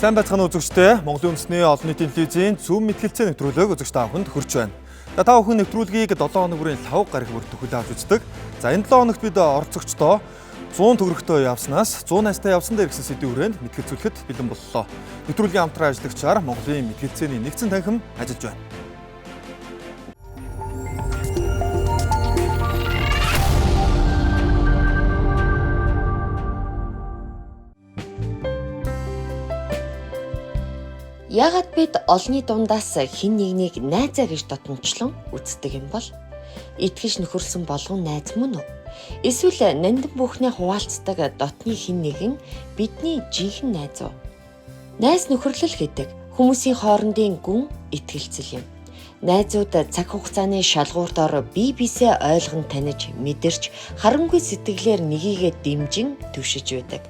сайн байцгаана үзэгчдээ. Монголын үндэсний олон нийтийн телевизийн Zoom мэтгэлцээ нэвтрүүлэг үзэгч та бүхэнд хүрч байна. Та бүхэн нэвтрүүлгийг 7 хоног бүрийн лав гараг бүрт төхөөлөө авч үздэг. За энэ 7 хоногт бид оролцогчдоо 100 төгрөгтэй явснаас 100 найзтай явсан дээр гэсэн сэдвийн хүрээнд мэтгэлцүүлэхэд бэлэн боллоо. Нэвтрүүлгийн хамтран ажиллагчаар Монголын мэтгэлцээний нэгдсэн танхим ажиллаж байна. Яагаад бид олонний дундаас хэн нэгнийг найзаа гэж дотомчлон үздэг юм бол? Итгэж нөхөрлсөн болгон найз мөн үү? Эсвэл нандин бүхнээ хуваалцдаг дотны хэн нэгэн бидний жинхэнэ найз уу? Найз нөхөрлөл гэдэг хүмүүсийн хоорондын гүн итгэлцэл юм. Найзууд цаг хугацааны шалгууртаар бие биесээ ойлгон таних, мэдэрч, харангүй сэтгэлээр нэгийгээ дэмжин түшиж байдаг.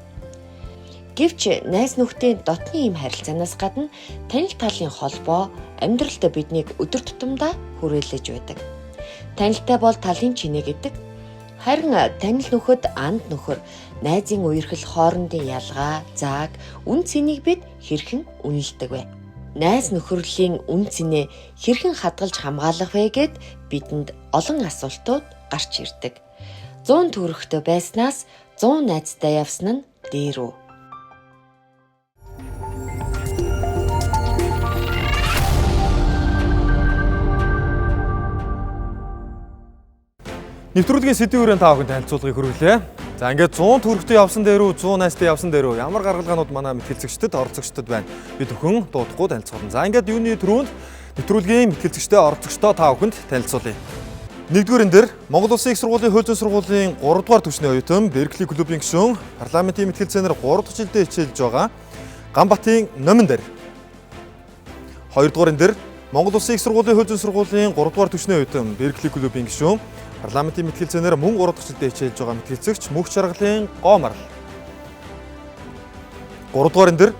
Гэвч найз нөхдийн дотны ийм харилцаанаас гадна танил талын холбоо амьдралд биднийг өдөр тутамдаа хүрээлэж байдаг. Танилтай бол талын чинээ гэдэг. Харин танил нөхөд анд нөхөр, найзын үерхэл хоорондын ялгаа, зааг, үн цэнийг бид хэрхэн үнэлдэг вэ? Найз нөхөрлийн үн цэнээ хэрхэн хадгалж хамгаалах вэ гэд бидэнд олон асуултууд гарч ирдэг. 100 төгрөгтэй байснаас 100 найзтай явсан нь дээр үү? Нэвтрүүлгийн сэдвийн хүрээнд та бүхэнд танилцуулгыг хүргэлээ. За ингээд 100 төгрөгтэй явсан дээр үү, 100 найзтай явсан дээр үү, ямар гаргалгаанууд манай мэтгэлцэгчдэд, оролцогчдод байна. Бид бүхэн дуудахгүй танилцуулна. За ингээд юуны түрүүнд нэвтрүүлгийн мэтгэлцэгчтэй оролцогчдоо та бүхэнд танилцуулъя. Нэгдүгээр энэ дэр Монгол Улсын их сургуулийн хуулийн сургуулийн 3 дугаар түвшний оюутан Беркли клубын гишүүн парламентын мэтгэлцээнээр 3 дахь жилдээ хичээлж байгаа Ганбатын номин дээр. 2 дугаар энэ дэр Монгол Улсын их сургуулийн хуулийн сургуулийн 3 дугаар түвшний оюутан Беркли клубын гишүүн парламентын мэтгэлцээнээр мөн 3 дахь жилдээ хичээлж байгаа мэтгэлцэгч Мөнх Жаргалын гоо марал. 3 дугаар энэ дэр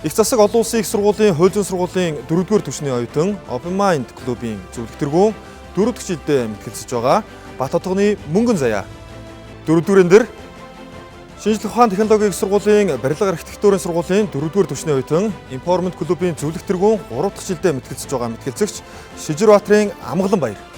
Их засаг олон улсын их сургуулийн хуулийн сургуулийн 4 дугаар түвшний оюутан Open Mind клубын зөвлөлтөргөө 4 дахь жилдээ мэтгэлцэж байгаа Бат хотгоны Мөнгөн Заяа. 4 дугаар энэ дэр Шинжлэх ухаан технологийн их сургуулийн барилга архитектурын сургуулийн 4 дугаар түвшний оюутан Empowerment клубын зөвлөлтөргөө 3 дахь жилдээ мэтгэлцэж байгаа мэтгэлцэгч Шижир Баатрын Амгалан баяр.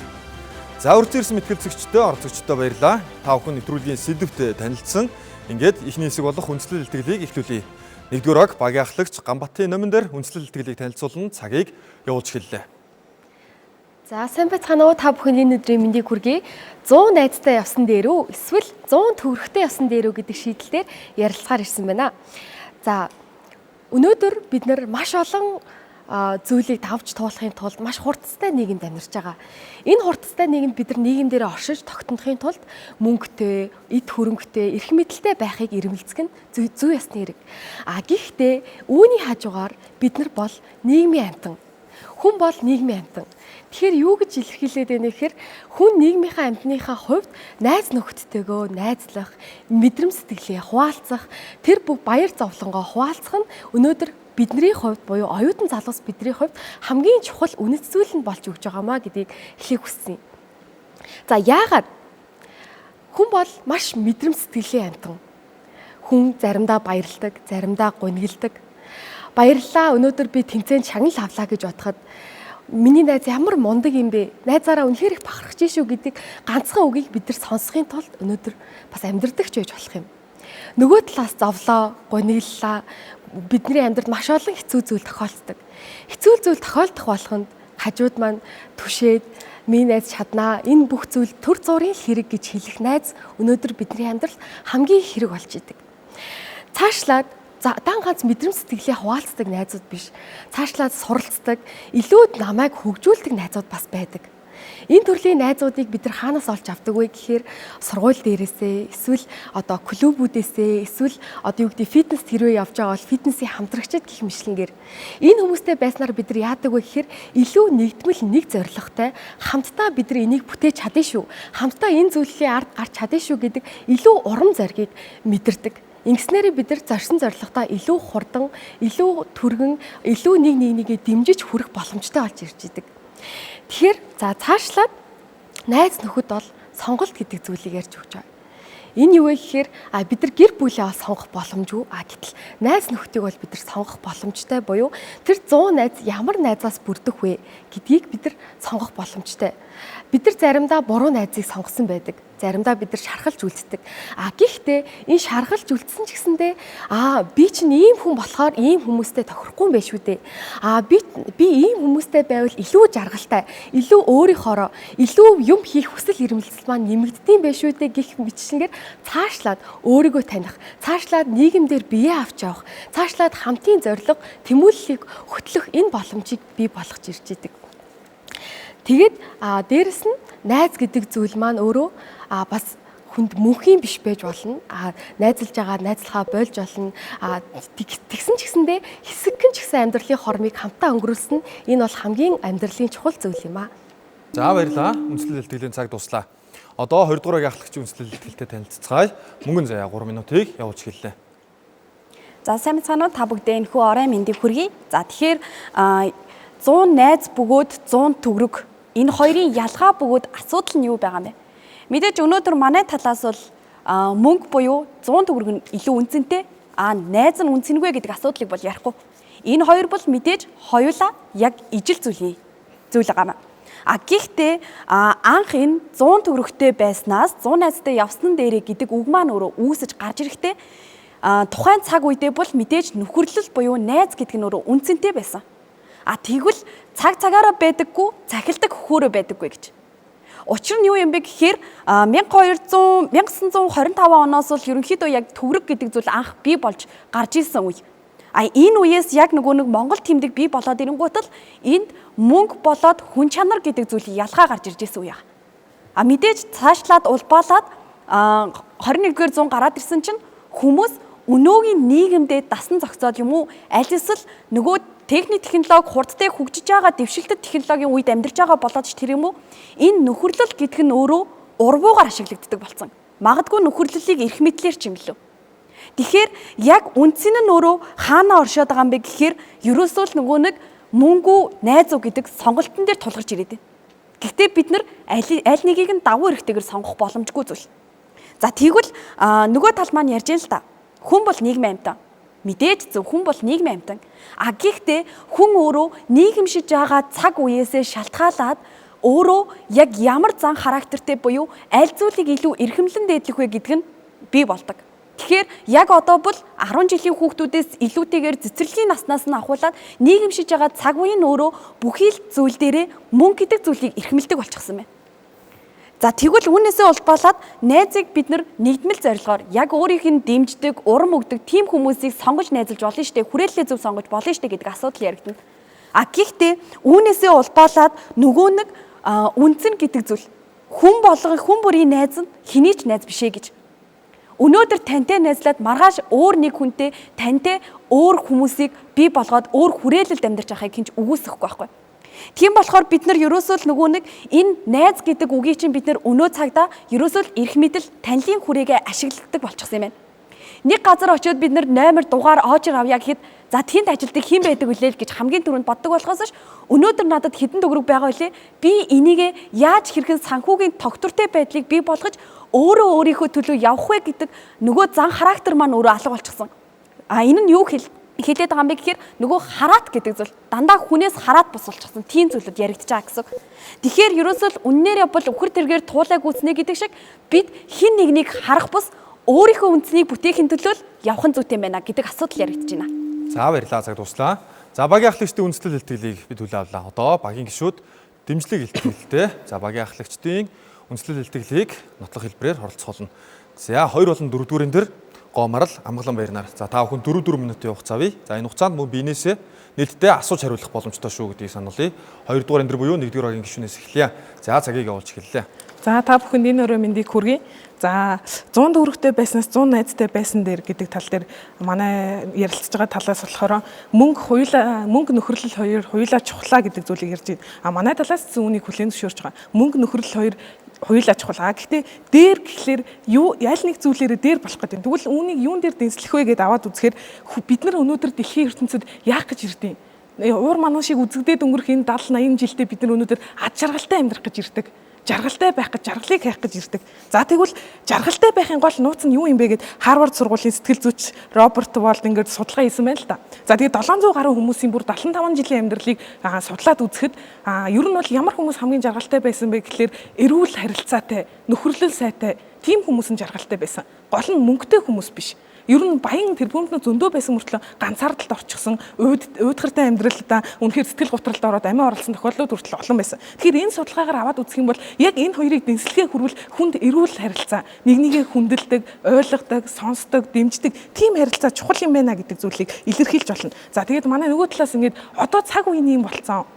За үржил ирсэн мэтгэлцэгчдээ оролцогчдоо баярлалаа. Та бүхэн нэвтрүүлгийн сэдвт танилцсан. Ингээд эхний хэсэг болох үндэслэл илтгэлийг эхлүүлье. Нэгдүгээр ог багийн ахлагч Ганбатын номин дээр үндэслэл илтгэлийг танилцуулан цагийг явуулж эхэллээ. За сайн байцгаана уу, та бүхэн энэ өдрийн мэндийг хүргэе. 100 найзтай явсан дээр үү, эсвэл 100 төгрөгтэй явсан дээр үү гэдэг шийдэлээр ярилцахаар ирсэн байна. За өнөөдөр бид нар маш олон зүйлийг давж туулахын тулд маш хурцтай нийгэмд амьдарч байгаа. Энэ хурцтай нийгэмд бид нар нийгэмдээ оршиж тогтнохын тулд мөнгөтэй, эд хөрөнгөтэй, эрх мэдэлтэй байхыг эрмэлзэх нь зүй ёсны хэрэг. Гэхдээ үүний хажуугаар бид нар бол нийгмийн амьтан. Хүн бол нийгмийн амьтан. Тэгэхээр юу гэж илэрхийлээд байна вэ гэхээр хүн нийгмийнхаа амьтныхаа хувьд найз нөхөдтэйгөө найзлах, мэдрэмж сэтгэлээ хуваалцах, тэр бүх баяр зовлонгоо хуваалцах нь өнөөдөр бидний хувьд буюу оюутан залуус бидний хувьд хамгийн чухал үнэт зүйл нь болж өгч байгаамаа гэдгийг хэлхийг хүссэн юм. За яагаад? Хүн бол маш мэдрэмж сэтгэлийн амьтан. Хүн заримдаа баярладаг, заримдаа гуниглдаг. Баярлалаа, өнөөдөр би тэнцээнд шагнал авлаа гэж бодоход миний найз ямар мундаг юм бэ? Найзаараа үнэхээр их бахархаж ийшүү гэдэг ганцхан үгийг бид нар сонсохын тулд өнөөдөр бас амьдрдагч байж болох юм. Нөгөө талаас зовлоо, гуниглалаа, бидний амьдралд маш олон хэцүү зүйл тохиолддог. Хэцүү зүйл тохиолдох болгонд хажууд маань түшээд минь найз чаднаа, энэ бүх зүйл төр зургийн хэрэг гэж хэлэх найз өнөөдөр бидний амьдралд хамгийн хэрэг болж идэг. Цаашлаад дан ганц мэдрэмж сэтгэлээ хуваалцдаг найзууд биш. Цаашлаад суралцдаг, илүү намайг хөгжүүлдэг найзууд бас байдаг. Энэ төрлийн найзуудыг бид нар хаанаас олж авдаг вэ гэхээр сургууль дээрээсээ, эсвэл клубүүдээсээ, эсвэл фитнес хэрвээ явж байгаа бол фитнесийн хамтрагчид гэх мэтлэнгээр энэ хүмүүстэй байснаар бид нар яадаг вэ гэхээр илүү нэгдмэл, нэг зорилготой хамтдаа бид нар энийг бүтээж чадна шүү. Хамтдаа энэ зүйлийн ард гарч чадна шүү гэдэг илүү урам зориг мэдэрдэг. Ингэснээрээ бид нар зорьсон зорилготой илүү хурдан, илүү түргэн, илүү нэг нэгээ дэмжиж хүрэх боломжтой болж ирж идэг. Тэгэхээр цаашлаад найз нөхөд бол сонголт гэдэг зүйлийг ярьж өгч байгаа. Энэ юу вэ гэхээр бид нар гэр бүлээ сонгох боломжгүй. Гэтэл найз нөхдийг бол бид нар сонгох боломжтой буюу тэр 100 найз ямар найзаас бүрдэх вэ гэдгийг бид нар сонгох боломжтой. Бид нар заримдаа буруу найзыг сонгосон байдаг. Заримдаа бид нар шархалж үлддэг. Гэхдээ энэ шархалж үлдсэн ч гэсэндээ би чинь ийм хүн болохоор ийм хүмүүстэй тохирохгүй юм байна шүү дээ. Би ийм хүмүүстэй байвал илүү жаргалтай, илүү өөрийнхоороо, илүү юм хийх хүсэл эрмэлзэл маань нэмэгддэм байх шүү дээ гэх мэтчилгээр цаашлаад өөрийгөө таних, цаашлаад нийгэмдэр биеэ авч явах, цаашлаад хамтын зорилго, тэмүүллийг хөтлөх энэ боломжийг бий болгож ирж идэг. Тэгээд дээрэс нь найз гэдэг зүйл маань өөрөө бас хүнд мөнхийн биш байж болно. Найзалж байгаа найзлахаа болж болно. Тэгсэн ч гэсэндээ хэсэгхэн ч гэсэн амьдралын хормыг хамтаа өнгөрүүлсэн нь энэ бол хамгийн амьдралын чухал зүйл юм аа. За баярлалаа. Үндэслэл илтгэлийн цаг дуслаа. Одоо 20 дугаар ахлагчийн үндэслэл илтгэлтэй танилццгаая. Мөнгөн заяа 3 минутыг явуулж эхэллээ. За сайн мэцгаанууд та бүгдээ энэхүү орой мэндийг хүргэе. За тэгэхээр 100 найз бөгөөд 100 төгрөг энэ хоёрын ялгаа бөгөөд асуудал нь юу байгаа юм бэ? Мэдээж өнөөдөр манай талаас бол мөнгө буюу 100 төгрөг нь илүү үнцэнтэй, найз нь үнцэнгүй гэдэг асуудлыг бол ярихгүй. Энэ хоёр бол мэдээж хоёулаа яг ижил зүйл байгаа юм. Гэхдээ анх энэ 100 төгрөгтэй байснаас 100 найзтай явсан дээрээ гэдэг үг маань өөрөө үүсэж гарч ирэхдээ тухайн цаг үедээ бол мэдээж нөхөрлөл буюу найз гэдэг нь өөрөө үнцэнтэй байсан. Тэгвэл цагаараа байдаггүй, цахилдаг хөхөөрөө байдаггүй гэж. Учир нь юу юм бэ гэхээр 1925 оноос бол ерөнхийдөө яг төгрөг гэдэг зүйл анх бий болж гарч ирсэн үе. Энэ үеэс яг нэг Монгол тэмдэг бий болоод ирэнгуут л энд мөнгө болоод хүн чанар гэдэг зүйлийн ялгаа гарч ирж ирсэн үе. Мэдээж цаашлаад улбаалаад 21-р зуун гараад ирсэн чинь хүмүүс өнөөгийн нийгэмдээ дасан зохицоод юм уу аль эсвэл нөгөө техник технологи хурдтай хөгжиж байгаа дэвшилтэт технологийн үед амьдарч байгаа болоод ч тэр юм уу энэ нөхөрлөл гэдэг нь өөрөө урвуугаар ашиглагддаг болсон. Магадгүй нөхөрлөлийг эрх мэдлэр чимлүү. Тэгэхээр яг үндсэн нь өөрөө хаана оршоод байгаа юм бэ гэхээр ерөөсөө л нөгөө нэг мөнгө найз уу гэдэг сонголтын дээр тулгарч ирээд байна. Гэхдээ бид нар аль нэгийг нь давуу эрхтэйгээр сонгох боломжгүй зүйл. За тэгвэл нөгөө тал маань ярьж байна л да. Хүн бол нийгмийн амьтан. Мэдээж зөв хүн бол нийгмийн амьтан. Гэхдээ хүн өөрөө нийгэмшиж байгаа цаг үеэсээ шалтгаалаад өөрөө яг ямар зан характертэй буюу аль зүйлийг илүү эрхэмлэн дээдлэх вэ гэдг нь бий болдог. Тэгэхээр яг одоо бол 10 жилийн хүүхдүүдээс илүүтэйгээр цэцэрлэгийн наснаас нь ахуулаад нийгэмшиж байгаа цаг үеийн өөрөө бүхий л зүйл дээрээ мөнгө гэдэг зүйлийг эрхэмлдэг болчихсон байна. За тэгвэл үүнээсээ улбаалаад найзыг бид нар нэгдмэл зорилгоор яг өөрийнх нь дэмждэг, урам өгдөг тийм хүмүүсийг сонгож найзалж болно штэ, хүрээлэлээ зөв сонгож болно штэ гэдэг асуудал яригдана. Гэхдээ үүнээсээ улбаалаад нөгөө нэг үнцэн гэдэг зүйл хүн бүрийн найз нь хэний ч найз бишээ гэж. Өнөөдөр тантай найзлаад маргааш өөр нэг хүнтэй тантай өөр хүмүүсийг бий болгоод өөр хүрээлэлд амьдарч байхыг хинч үгүйсэхгүй байхгүй. Тийм болохоор бид нар ерөөсөө л нөгөө нэг энэ найз гэдэг үгийг чинь бид нар өнөө цагта ерөөсөө л эрх мэдэл танилын хүрээгээ ашигладаг болчихсон юм байна. Нэг газар очиод бид нар номер дугаар оожир авъя гэхэд за тэнд ажилтдаг хэн байдаг вүлээ гэж хамгийн түрүүнд боддог болохоос ш өнөөдөр надад хэдэн төгрөг байгаа вүлээ би энийг яаж хэрхэн санхүүгийн тогтвортой байдлыг бий болгож өөрөө өөрийнхөө төлөө явах вэ гэдэг нөгөө зан характер маань өөрөө алга болчихсон. Энэ нь юу хэлээд байгаа юм бэ гэхээр нөгөө хараат гэдэг зүйл дандаа хүнээс хараат бус болчихсон тийм зүйлүүд яригдж байгаа гэсэн. Тэгэхээр ерөөсөө л үннээрээ бол үхэр тэргээр туулайг үүснэ гэдэг шиг бид хин нэгнийг харах бус өөрийнхөө үнцнийг бүтээхийн төлөө явах нь зүйтэй байна гэдэг асуудал яригдж байна. За баярлалаа, цаг дуслаа. За багийн ахлагчдын үндэслэл илтгэлийг бид хүлээн авлаа. Одоо багийн гишүүд дэмжлэг илтгэлтэй. За багийн ахлагчдын үндэслэл илтгэлийг нотлох хэлбэрээр оролцуулна. За 2 болон 4 дуурин дээр Гомарл Амгалан баярнаар. За та бүхэн 4 минутын хугацаа авъя. За энэ хугацаанд мөн биенээсээ нийтдээ асууж хариулах боломжтой шүү гэдгийг сануулъя. 2 дугаар энэ буюу 1 дугаар багийн гишүүнээс эхэлье. За цагийг явуулж эхэллээ. За та бүхэнд энэ өрөө мэндийг хүргэе. За 100 төгрөгтэй байснаас 100 найзтай байсан дээр гэдэг тал дээр манай ярилцж байгаа талаас болохоор мөнгө нөхөрлөл хоёулаа чухлаа гэдэг зүйлийг ярьж байна. Манай талаас үүнийг хүлээн зөвшөөрч байгаа. Мөнгө нөхөрлөл хоёулаа чухал. Гэхдээ дээр гэхлээр аль нэг зүйлээрээ дээр болох гэдэг. Тэгвэл үүнийг юун дээр дэнслэх вэ гэдээ аваад үзэхээр бид нар өнөөдөр дэлхийн ертөнцид яах гэж ирдэг юм. Уур манаа шиг үзэгдээд өнгөрөх энэ 70 80 жилдээ бид нар өнөөдөр ад жаргалтай амьдрах гэж ирдэг. жаргалтай байх гэж жаргалыг хайх гэж ирдэг. За тэгвэл жаргалтай байхын гол нууц нь юу юм бэ гэд Харвард сургуулийн сэтгэл зүйч Роберт Волд ингээд судалгаа хийсэн байна л да. За тэгээд 700 гаруй хүмүүсийн бүр 75 жилийн амьдралыг судлаад үзэхэд ер нь бол ямар хүмүүс хамгийн жаргалтай байсан бэ гэхлээр эрүүл харилцаатай, нөхөрлөл сайтай тийм хүмүүс нь жаргалтай байсан. Гол нь мөнгөтэй хүмүүс биш. Ер нь баян тэрбумтнууд зөндөө байсан мөртлөө ганцаардалд орчихсон, уйдгартай амьдралдаа үнэхээр сэтгэл гутралд ороод амиа орлсон тохиолдлууд хүртэл олон байсан. Тэгэхээр энэ судалгаагаар аваад үзэх юм бол яг энэ хоёрыг дэнслэхээ хүрвэл хүнд эрүүл харилцаа, нэг нэгээ хүндэлдэг, ойлгодог, сонсдог, дэмждэг тийм харилцаа чухал юм байна гэдэг зүйлийг илэрхийлж болно. За тэгээд манай нөгөө талаас ингээд одоо цаг үеийн юм болцсон.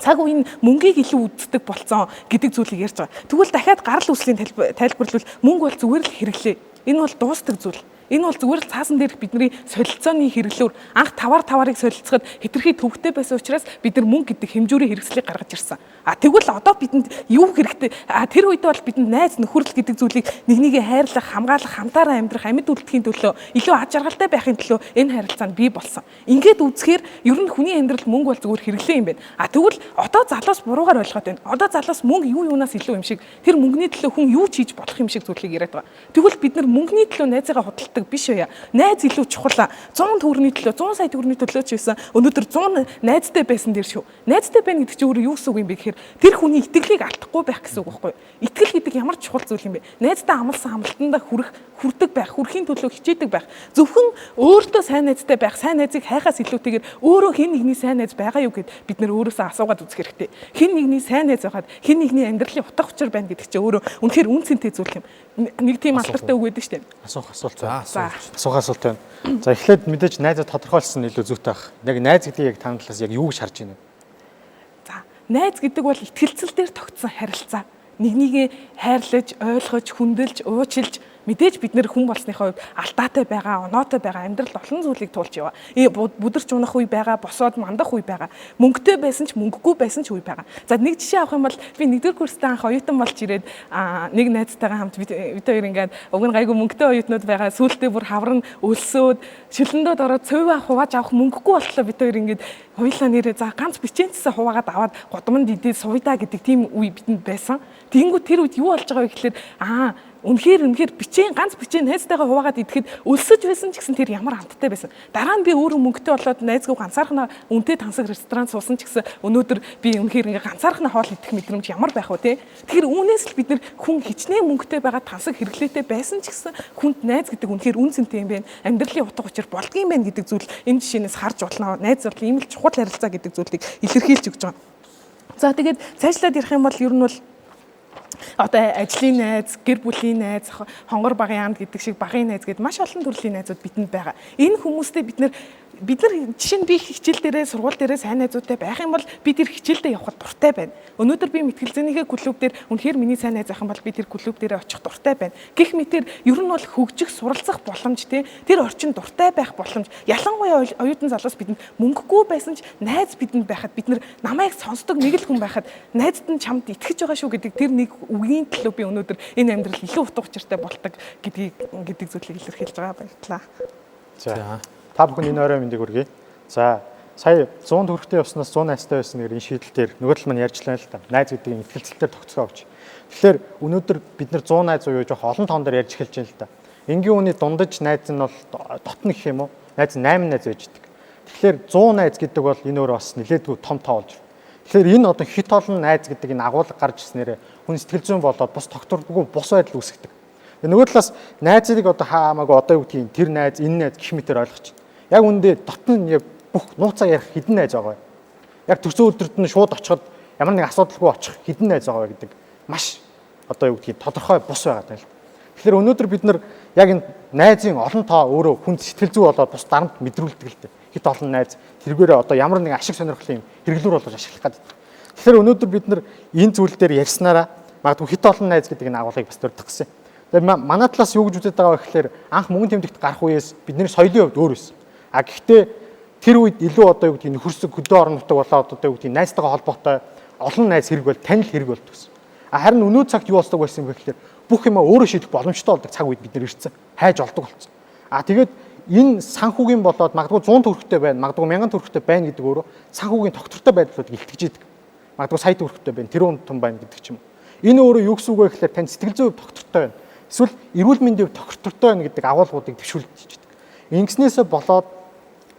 Цаг үеийн мөнгийг илүү үздэг болцсон гэдэг зүйлийг ярьж байгаа. Тэгвэл дахиад гарал үүслийн тайлбарлавал мөнгө бол зүгээр л хэрэглээ. Энэ бол дуустдаг зүйл. Энэ бол зүгээр л цаасан дээрх бидний солилцооны хэрэглөөр анх таваарыг солилцоход хэтэрхий төвөгтэй байсан учраас бид нар мөнгө гэдэг хэмжүүрийн хэрэгслийг гаргаж ирсэн. Тэгвэл одоо бидэнд юу хэрэгтэй? Тэр үед бол бидэнд найз нөхөрлөл гэдэг зүйлийг нэгнийгээ хайрлах, хамгаалах, хамтаараа амьдрах, амьд үлдэхийн төлөө илүү аж аргалтай байхын төлөө энэ харилцаа нь бий болсон. Ингээд үзэхээр ер нь хүний амьдралд мөнгө бол зүгээр хэрэглээ юм байна. Тэгвэл одоо залуус буруугаар ойлгоод байна. Одоо залуус мөнгө юу юунаас илүү юм шиг тэр мөнгөний төлөө хүн юу ч хийж болох юм шиг зүйлийг яриад байгаа. Тэгвэл бид нар мөнгөний төлөө найзаагаа худалдаг биш үү? Найз илүү чухал. 100 төгрөгийн төлөө 100 сая төгрөгийн төлөө ч байсан өнөөдөр 100 найзтай байсан дээр шүү. Найзтай байна гэдэг чинь өөрөө юу гэсэн үг юм бэ гэхээр тэр хүний итгэлийг алдахгүй байх гэсэн үг байхгүй юу? Итгэл гэдэг ямар чухал зүйл юм бэ? Найзтай амлсан амлалтандаа хүрдэг байх, хүрхийн төлөө хичээдэг байх. Зөвхөн өөртөө сайн найзтай байх, сайн найзыг хайхаас илүүтэйгээр өөрөө хэн нэгний сайн найз байгаа юу гэд бид нэр өөрөөсөө асуугаад үзэх хэрэгтэй. Хэн нэгний сайн найз байгаад хэн нэгний амьдралын утга учир байна гэдэг чинь өөрөө үнэхээр үн цэнтэй зүйл юм. Нэг тийм алдартай үг байдаг шүү дээ. Асуух асуулт байна. За эхлээд мэдээж найзаа тодорхойлсон илүү зүйтэй байх. Яг найз гэдгийг яг таны талаас яг юу гэж харж байна вэ? За, найз гэдэг бол итгэлцэл дээр тогтсон харилцаа. Нэгнийгээ хайрлаж, ойлгож, хүндэлж, уучлж мэдээж бид нэр хүн болсныхоо хувьд алдаатай байгаа, оноотой байгаа, амьдралд олон зүйлийг туулж яваа. Бүдэрч унах үе байгаа, босоод мандах үе байгаа. Мөнгөтэй байсан ч мөнгөгүй байсан ч үе байгаа. За нэг жишээ авах юм бол би 1-р курстаа анх оюутан болж ирээд нэг найзтайгаа хамт бид хоёр ингээд уг нь гайгүй мөнгөтэй оюутнууд байгаа. Сүүлдээ бүр хавран өлсөөд шилэндөөд ороод цоваа хувааж авах мөнгөгүй болтлоо бид хоёр ингээд хоёулаа нэрээ за ганц бичээцсээ хуваагаад аваад годамд идээд сувидаа гэдэг тийм үе бидэнд байсан. Тэнгүү тэр үед юу болж байгаа вэ гэхэлэр үнэхээр ганц бичээ найзтайгаа хуваагаад идэхэд өлсөж байсан ч гэсэн тэр ямар амттай байсан. Дараа нь би өөрөө мөнгөтэй болоод найзгүй ганцаархнаа үнэтэй тансаг ресторан суусан ч гэсэн өнөөдөр би үнэхээр ингээ ганцаархнаа хоол идэх мэдрэмж ямар байх вэ те. Тэгэхээр үүнээс л бид нэр хүн хичнээн мөнгөтэй байгаа тансаг хэрэглээтэй байсан ч гэсэн хүнд найз гэдэг үнэхээр үн цэнтэй юм байна. Амьдралын утга учир болдгийм байна гэдэг зүйл энэ жишээнээс харж болно. Найз бол ийм л чухал харилцаа гэдэг зүйлийг илэрхийлж өгч байгаа. За тэгээд цаашлаад ярих юм бол ер нь бол одоо ажлын найз, гэр бүлийн найз, хонгор багын яамд гэдэг шиг багын найз гэдээ маш олон төрлийн найзууд бидэнд байгаа. Энэ хүмүүстэй бид нар жишээ нь би хичээл дээрээ сургууль дээрээ сайн найзуудтай байх юм бол би тэр хичээлдээ явахд дуртай байна. Өнөөдөр би мэтгэлзээнийхээ клуб дээр үнэхээр миний сайн найз ахын бол би тэр клуб дээрээ очих дуртай байна. Гэх мэтэр ер нь бол хөгжих, суралцах боломж тэр орчин дуртай байх боломж. Ялангуяа оюутан залуус бидэнд мөнгөгүй байсан ч найз бидэнд байхад бид нар намайг сонсдог нэг л хүн байхад найзд нь чамд итгэж байгаа шүү гэдэг тэр нэг үгийн төлөө би өнөөдөр энэ амьдрал илүү утга учиртай болдог гэдэг зүйлийг илэрхийлж байгаа баярлалаа. За. Та бүхэн энэ орой мэндийг хүргэе. За, сая 100 төгрөгтэй явснаас 100 найзтай байсан гэр энэ шийдэл дээр нөгөө тал маань ярьжлаа л да. Найз гэдэг итгэлцэлээр тогтцоо авч. Тэгэхээр өнөөдөр бид нар 100 найз уу жоох олон тоон дээр ярьж эхэлж байна л да. Энгийн үний дундаж найз нь бол дотно гэх юм уу? Найз 8 найз байж идэг. Тэгэхээр 100 найз гэдэг бол энэ өөрөө бас нэлээдгүй том тоо болж байна. Тэгэхээр энэ одоо хит олон найз гэдэг энэ агуулга гарч ирснээр хүн сэтгэл зүйн болоод бус тогтворгүй бус байдал үүсгдэг. Нөгөө талаас найзыг одоо хаамаагүй одоо юу гэдгийг тэр найз энэ найз гэх мэтээр ойлгож байна. Яг үндэ дотн нь яг бүх нууцаа ярих хідэн найз байгаа. Яг төрсөн өдөрт нь шууд очиход ямар нэг асуудалгүй очих хідэн найз байгаа гэдэг маш одоо юу гэдгийг тодорхой бус байгаа тань. Тэгэхээр өнөөдөр бид нар яг энэ найзын олон тоо өөрөө хүнд сэтгэл зүй болоод бус дарамт мэдрүүлдэг л дээ. Хит олон найз тэргээрээ одоо ямар нэг ашиг сонирхлын хэрэглүүр болгож ашиглах гэдэг. Тэгэхээр өнөөдөр бид нар энэ зүйл дээр ярьснараа магадгүй хит олон найз гэдэг энэ агуулгыг бас дурдах гэсэн. Тэгээ манай талаас юу гэж үзэж байгаа вэ гэхээр анх мөнгөн тэмдэгт гарах үеэс бидний соёлын хувьд өөр байсан. Гэхдээ тэр үед илүү одоо юу гэдгийг нөхөрсөг хөдөө орон нутаг болоод одоо юу гэдгийг найзтайгаа холбоотой олон найз хэрэг бол танил хэрэг болдог гэсэн. Харин өнөө цагт юу болдог байсан бэ гэхээр бүх юм өөрөө шийдэх боломжтой болдог цаг үед бид нэр ирсэн. Хайж олдог болсон. Тэгээд энэ санхүүгийн болоод магадгүй 100 төгрөгтэй байна, магадгүй 1000 төгрөгтэй байна гэдэг өөрөө санхүүгийн тогтвортой байдлуудыг илтгэж идэг. Магадгүй сая төгрөгтэй байна, тэрүүн том байна гэдэг ч юм. Энэ өөрөө юу гэсэн үг вэ гэхээр тань сэтгэл зүйн доктортой байна. Эсвэл эрүүл мэндийн доктортой байна гэдэг агуулгуудыг төвшүүлж байдаг. Ингэснээсээ болоод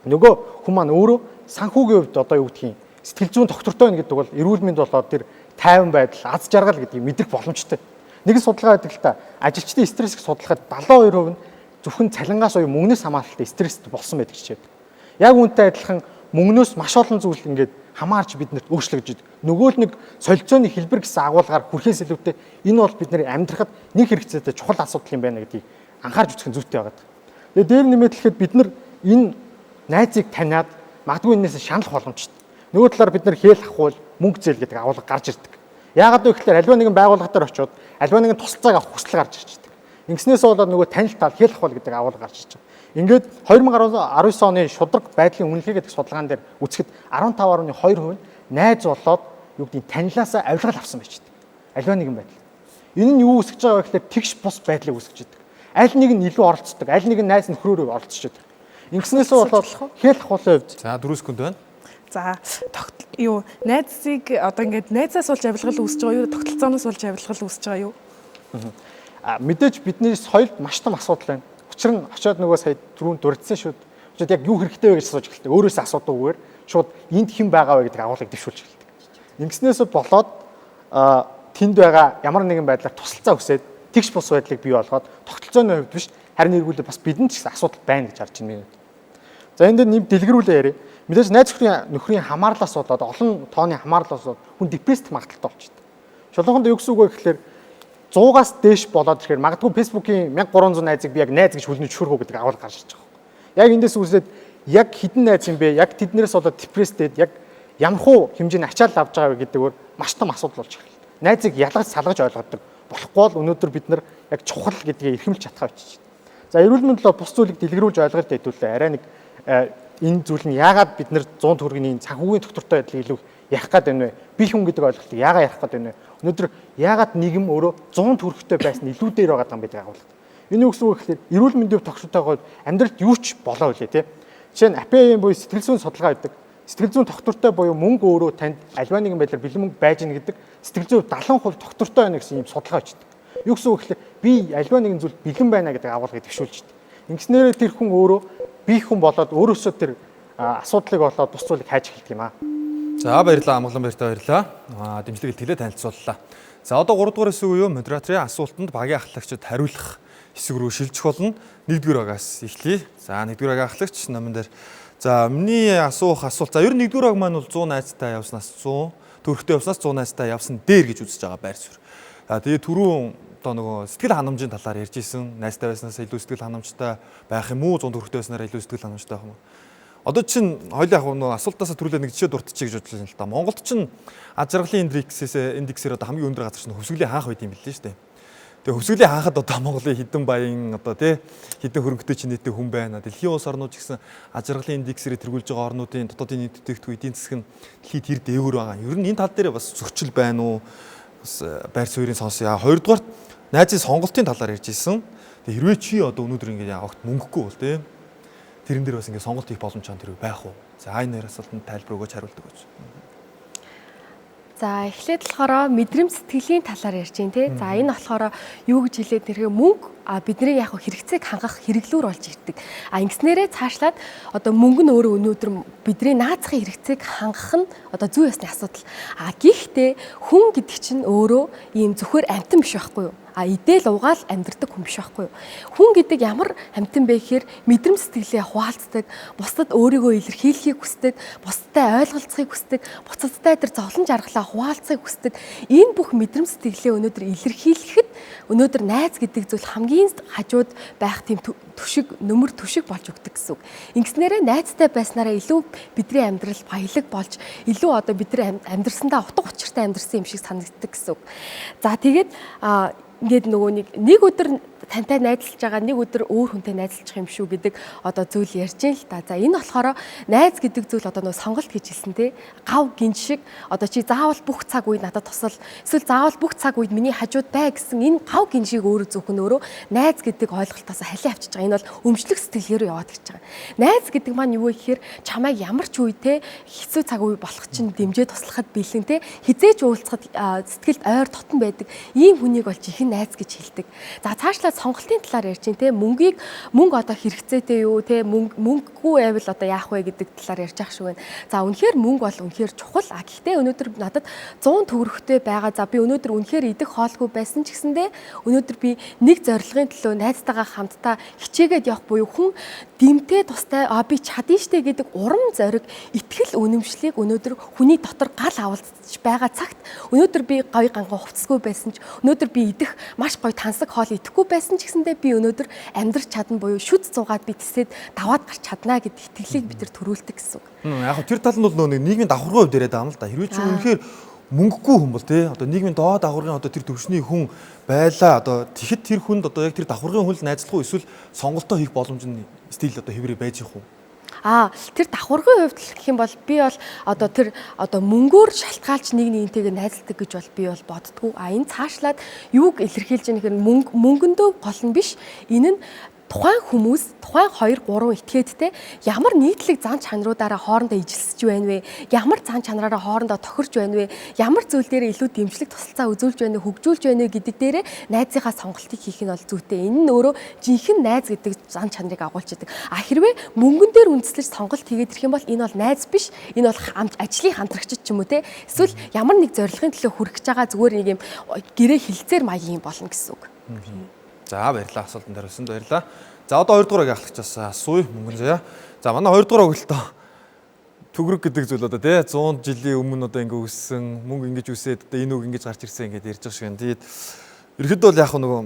нөгөө хүн маань өөрөө санхүүгийн хувьд одоо юу гэдгийг сэтгэл зүйн доктортой байна гэдэг бол эрүүл мэнд болоод тэр тайван байдал, аз жаргал гэдгийг мэдрэх боломжтой. Нэгэн судалгаа байдаг л та ажилчдын стрессийг судлахад 72% нь зөвхөн цалингаас уу мөнгнөөс хамааралтай стресстэй болсон байдаг ч гэдэг. Яг үүнтэй адилхан мөнгнөөс маш олон зүйл ингээд хамаарч биднэрт өөрчлөгдөж идэг. Нөгөө л нэг солилцооны хэлбэр гэсэн агуулгаар хүрэхээс илүүтэй энэ бол бидний амьдрахад нэг хэрэгцээтэй чухал асуудал юм байна гэдгийг анхаарч үзэх нь зүйтэй байгаа. Тэгээ дээр нэмээд хэлэхэд бид нар энэ найзыг таниад магадгүй энэс шанах боломжтой. Нөгөө талаар бид нар хээл ахвал мөнгө зээл гэдэг агуулга гарч ирдэг. Яагаад вэ гэхээр альва нэгэн байгууллага дээр очиод альва нэгэн тусалцааг авах хүсэл гарч ирж байдаг. Ингэснээс болоод нөгөө танил тал хээл ахвал гэдэг агуулга гарч ирж байгаа. Ингээд 2019 оны шудраг байдлын үнэлгээ гэдэг судалгаан дээр үзэхэд 15.2% нь найз болоод юу гэдгийг танилаасаа авилгал авсан байж байгаа. Альва нэгэн байдал. Энэ нь юу үүсгэж байгаа вэ гэхээр тэгш бус байдлыг үүсгэж байгаа. Аль нэг нь илүү оролцдог, аль нэг нь найз нөхрөөрөө оролцож байгаа. Ингэснээсээ болоод хээл ахвалын хувьд За 4 секунд байна. За найзыг одоо ингээд найзаас болж авилгал үүсэж байгаа юу? Тогтолцооноос болж авилгал үүсэж байгаа юу? Мэдээж бидний соёлд маш том асуудал байна. Учир нь очиод нөгөө сая түрүүн дурдсан шүүд. Очиод яг юу хэрэгтэй вэ гэж асууж эхэлдэг. Өөрөөсөө асуудаггүйгээр шууд энд хэн байгаа вэ гэдэг агуулгыг дэвшүүлж эхэлдэг. Ингэснээсээ болоод тэнд байгаа ямар нэгэн байдлаар тусалцаа өсөөд тэгш бус байдлыг бий болгоод тогтолцооны хувьд биш харин эргүүлээ бас бидэнд ч гэсэн асуудал байна гэж харж байна. За энэ дээр нэм дэлгэрүүлээ яриа. Мэдээж найз нөхрийн хамаарлаас болоод олон тооны хамаарлаас хүн депрессд магадaltaй болчихдог. Шулууханд юу гэсэн үг вэ гэхээр 100-аас дээш болоод ирэхээр магадгүй Facebook-ийн 1300 найзыг би яг найз гэж хүлнэж шүрхүү гэдэг агуулга гарч ирж байгаа. Яг эндээс үзээд яг хідэн найз юм бэ? Яг тэднээс болоод депресстэд яг ямархуу хэмжээний ачаал авч байгаа вэ гэдгээр маш том асуудал болж эхэллээ. Найзыг ялгаж салгаж ойлгодог. Болохгүй бол өнөөдөр бид нар яг чухал гэдгийг эрхэмлж чадхаа бичиж байна. За эрүүл мэнд л бус зүйлийг дэлгэрүүлж ойлголт хэдүүлээ. Арай нэг энэ зүйл нь яагаад бид нар 100 төгрөгийн санхүүгийн доктортой байдлыг илүү ярих гээд байна вэ? Би хүн гэдэг ойлголтыг яагаад ярих гээд байна вэ? Өнөөдөр яагаад нийгэм өөрөө 100 төгрөгтэй байсан илүү дээр байгаа юм бэ гэдэг агуулга. Энэ үгс үг гэхээр эрүүл мэндийн тогтвортой амьдралд юу ч болоо үлээ тий. Жишээ нь АП-ийн буюу сэтгэл зүйн судалгаа гэдэг. Сэтгэл зүйн доктортой буюу мөнгө өөрөө танд альва нэгэн байдлаар бэлэн мөнгө байж гэнэ гэдэг сэтгэл зүйн 70% доктортой байна гэсэн юм судалгаа бичдэг. Юу гэсэн үг гэхээр би альва нэгэн зүйл бэлэн байна гэдэг агуулгыг төвшүүлж байна. Ингэснээр тэр хүн өөрөө би хүн болоод өөрөөсөө тэр асуудлыг болоод бус зүйлийг хайж эхэлдэг юм аа. За баярлалаа амгалан баяртай баярлалаа. Дэмжлэг илтгэлээ танилцууллаа. За одоо 3 дугаар хэсэг үеийн модераторын асуултанд багийн ахлагчид хариулах хэсэг рүү шилжих болно. 1-р багаас эхлэе. За 1-р багийн ахлагч номон дээр. За миний асуух асуулт. За ер нь 1-р баг маань бол 100 найзтай явснаас 100 төгрөгтэй явснаас 100 найзтай явсан дээр гэж үзэж байгаа байр суурь. Тэгээ түрүүн одоо нөгөө сэтгэл ханамжийн талаар ярьж исэн. Найзтай байснаас илүү сэтгэл ханамжтай байх юм уу? 100 төгрөгтэй байснараа илүү сэтгэл ханамжтай байх юм уу? Одоо чинь хоёул яг нөгөө асуултаасаа түрүүлээ нэг жишээ дурдчих гэж бодлоо л да. Монголд чинь аз жаргалын индексээр одоо хамгийн өндөр газар чинь хөвсгөлийн хаанх байд юм билээ шүү дээ. Тэгээ хөвсгөлийн хаанхад одоо Монголын хэдэн баян одоо тий хэдэн хөрөнгөтэй чинээтэй хүн байна. Дэлхийн улс орнууд ч гэсэн аз жаргалын индексээр тэргүүлж байгаа орнуудын дотоодын нийт бүтээгдэхүүн эдийн засаг нь дэлхийд тэр дээгүүр байгаа. Ер нь энэ тал дээр бас зөрчил байна уу? Бас байр суурийн сонсъё. Хоёрдугаар найзын сонголтын талаар ярьж ирсэн. Тэгээ хэрвээ чи одоо өнөөдөр ингэ явахт мөнгөгүй бол тий тэрэн дээр бас ингэ сонголт хийх боломж чам тэр байх уу? За энэ хоёр асуултанд тайлбар өгөөч хариулдаг гэж. За эхлээд болохоор мэдрэмж сэтгэлийн талаар ярьж байна тий. За энэ болохоор юу гэж хэлээд нэрхээ мөнгө бидний яг хэрэгцээг хангах хэрэглүүр болж ирдэг. Ингэснээрээ цаашлаад одоо мөнгө нь өөрөө өнөөдөр бидний наацхийн хэрэгцээг хангах нь одоо зүй ёсны асуудал. Гэхдээ хүн гэдэг чинь өөрөө ийм зөвхөр амтан биш байхгүй юу? Идэл угаал амьдрдаг хүн биш байхгүй юу? Хүн гэдэг ямар амтан бэ гэхээр мэдрэмж сэтгэлээ хуваалцдаг, бусдад өөрийгөө илэрхийлэхийг хүсдэг, бусдад ойлголцохыг хүсдэг, бусдад тэр зовлон жаргалаа хуваалцахыг хүсдэг. Энэ бүх мэдрэмж сэтгэлээ өнөөдөр илэрхийлэхэд өнөөдөр найз гэдэг зүйл хамгийн хажууд байх тийм төшиг, нөмөр төшиг болж өгдөг гэсэн үг. Ингэснээрээ найзтай байснараа илүү бидний амьдрал баялаг болж, илүү одоо бидний амьдрсандаа утга учиртай амьдрсан юм шиг санагддаг гэсэн үг. За тэгээд ингээд нөгөө нэг өдөр тантай найзлж байгаа нэг өдөр өөр хүнтэй найзлчих юм шүү гэдэг одоо зүйл ярьж байна л та. За энэ болохоор найз гэдэг зүйл одоо нөгөө сонголт гэж хэлсэн те. Гав гин шиг одоо чи заавал бүх цаг үед надад тусал эсвэл заавал бүх цаг үед миний хажууд бай гэсэн энэ гав гин шиг өөрөө зөвхөн өөрөө найз гэдэг ойлголтоос халиа авчиж байгаа. Энэ бол өмчлөх сэтгэлээрөө яваад гэж байгаа. Найз гэдэг маань юу вэ гэхээр чамайг ямар ч үе те хэцүү цаг үе болох чинь дэмжээ туслахад бэлэн те хизээч уулзахад сэтгэлд ойр дотн байдаг ийм хүнийг бол жинхэнэ найз гэж хэлдэг. За цаашлаад сонголтын талаар ярьж байна те мөнгө одоо хэрэгцээтэй юу те мөнгөгүй байвал одоо яах вэ гэдэг талаар ярьж ах шиг байна. За үнэхээр мөнгө бол үнэхээр чухал. Гэхдээ өнөөдөр надад 100 төгрөгтэй байгаа. За би өнөөдөр үнэхээр идэх хоолгүй байсан ч гэсэндээ өнөөдөр би нэг зорилгын төлөө найзтайгаа хамтдаа хичээгээд явах буюу хүн дэмтэй тустай би чадна штэ гэдэг урам зориг итгэл үнэмшлийг өнөөдөр хүний дотор гал авалцж байгаа цагт өнөөдөр би гоё ганган хувцсгүй байсан ч өнөөдөр би идэх маш гоё тансаг хоол идэхгүй байсан ч гэсэндээ би өнөөдөр амьдрч чадна буюу шүд зугаад би тэсээд даваад гарч чадна гэдэг итгэлийг бид нар төрүүлдэг гэсэн үг. Яг хөө тэр тал нь бол нөгөө нийгмийн давхаргын хувьд яриад байгаа юм л да. Хэрвээ чи үнэхээр мөнгөгүй хүн бол те одоо нийгмийн доод давхаргын одоо тэр төвшний хүн байлаа одоо тэгэхэд тэр хүнд одоо яг тэр давхаргын хүн л найзлах уу эсвэл сонголтоо хийх боломж нь стил одоо хэврээ байж их үү? Тэр давхаргын хувьд гэх юм бол би бол одоо тэр одоо мөнгөөр шалтгаалж нэг нэгнтэйгээ найзалдаг гэж бол би бол боддгоо. Энэ цаашлаад юуг илэрхийлж байгаа нөхөр мөнгөндөө гол нь биш. Энэ нь тухайн хүмүүс, тухайн 2 3 этгээдтэй ямар нийтлэг зан чанаруудаараа хоорондоо ижилсэж байна вэ? Ямар зан чанараараа хоорондоо тохирч байна вэ? Ямар зүйл дээр илүү дэмжлэг тусалцаа үзүүлж байна вэ, хөгжүүлж байна вэ гэдэг дээрээ найзынхаа сонголтыг хийх нь бол зүйтэй. Энэ нь өөрөө жинхэнэ найз гэдэг зан чанарыг агуулж идэг. Хэрвээ мөнгөн дээр үндэслэж сонголт хийгээд ирэх юм бол энэ бол найз биш. Энэ бол ажлын хамтрагчид ч юм уу те. Эсвэл ямар нэг зорилгын төлөө хүрэх гэж байгаа зүгээр нэг юм гэрээ хилцээр маягийн болно гэсэн үг. За баярлалаа асуултанд хариулсанд баярлалаа. За одоо 2 дугаарыг ахлагчаас асууя мөнгөн заяа. За манай 2 дугаар өгөлтөө төгрөг гэдэг зүйл одоо тий 100 жилийн өмнө одоо ингэ үссэн мөнгө ингэж үсээд одоо энэ үг ингэж гарч ирсэн ингэж ярьж байгаа шиг байна. Тэгээд ерөөдөө бол яг нөгөө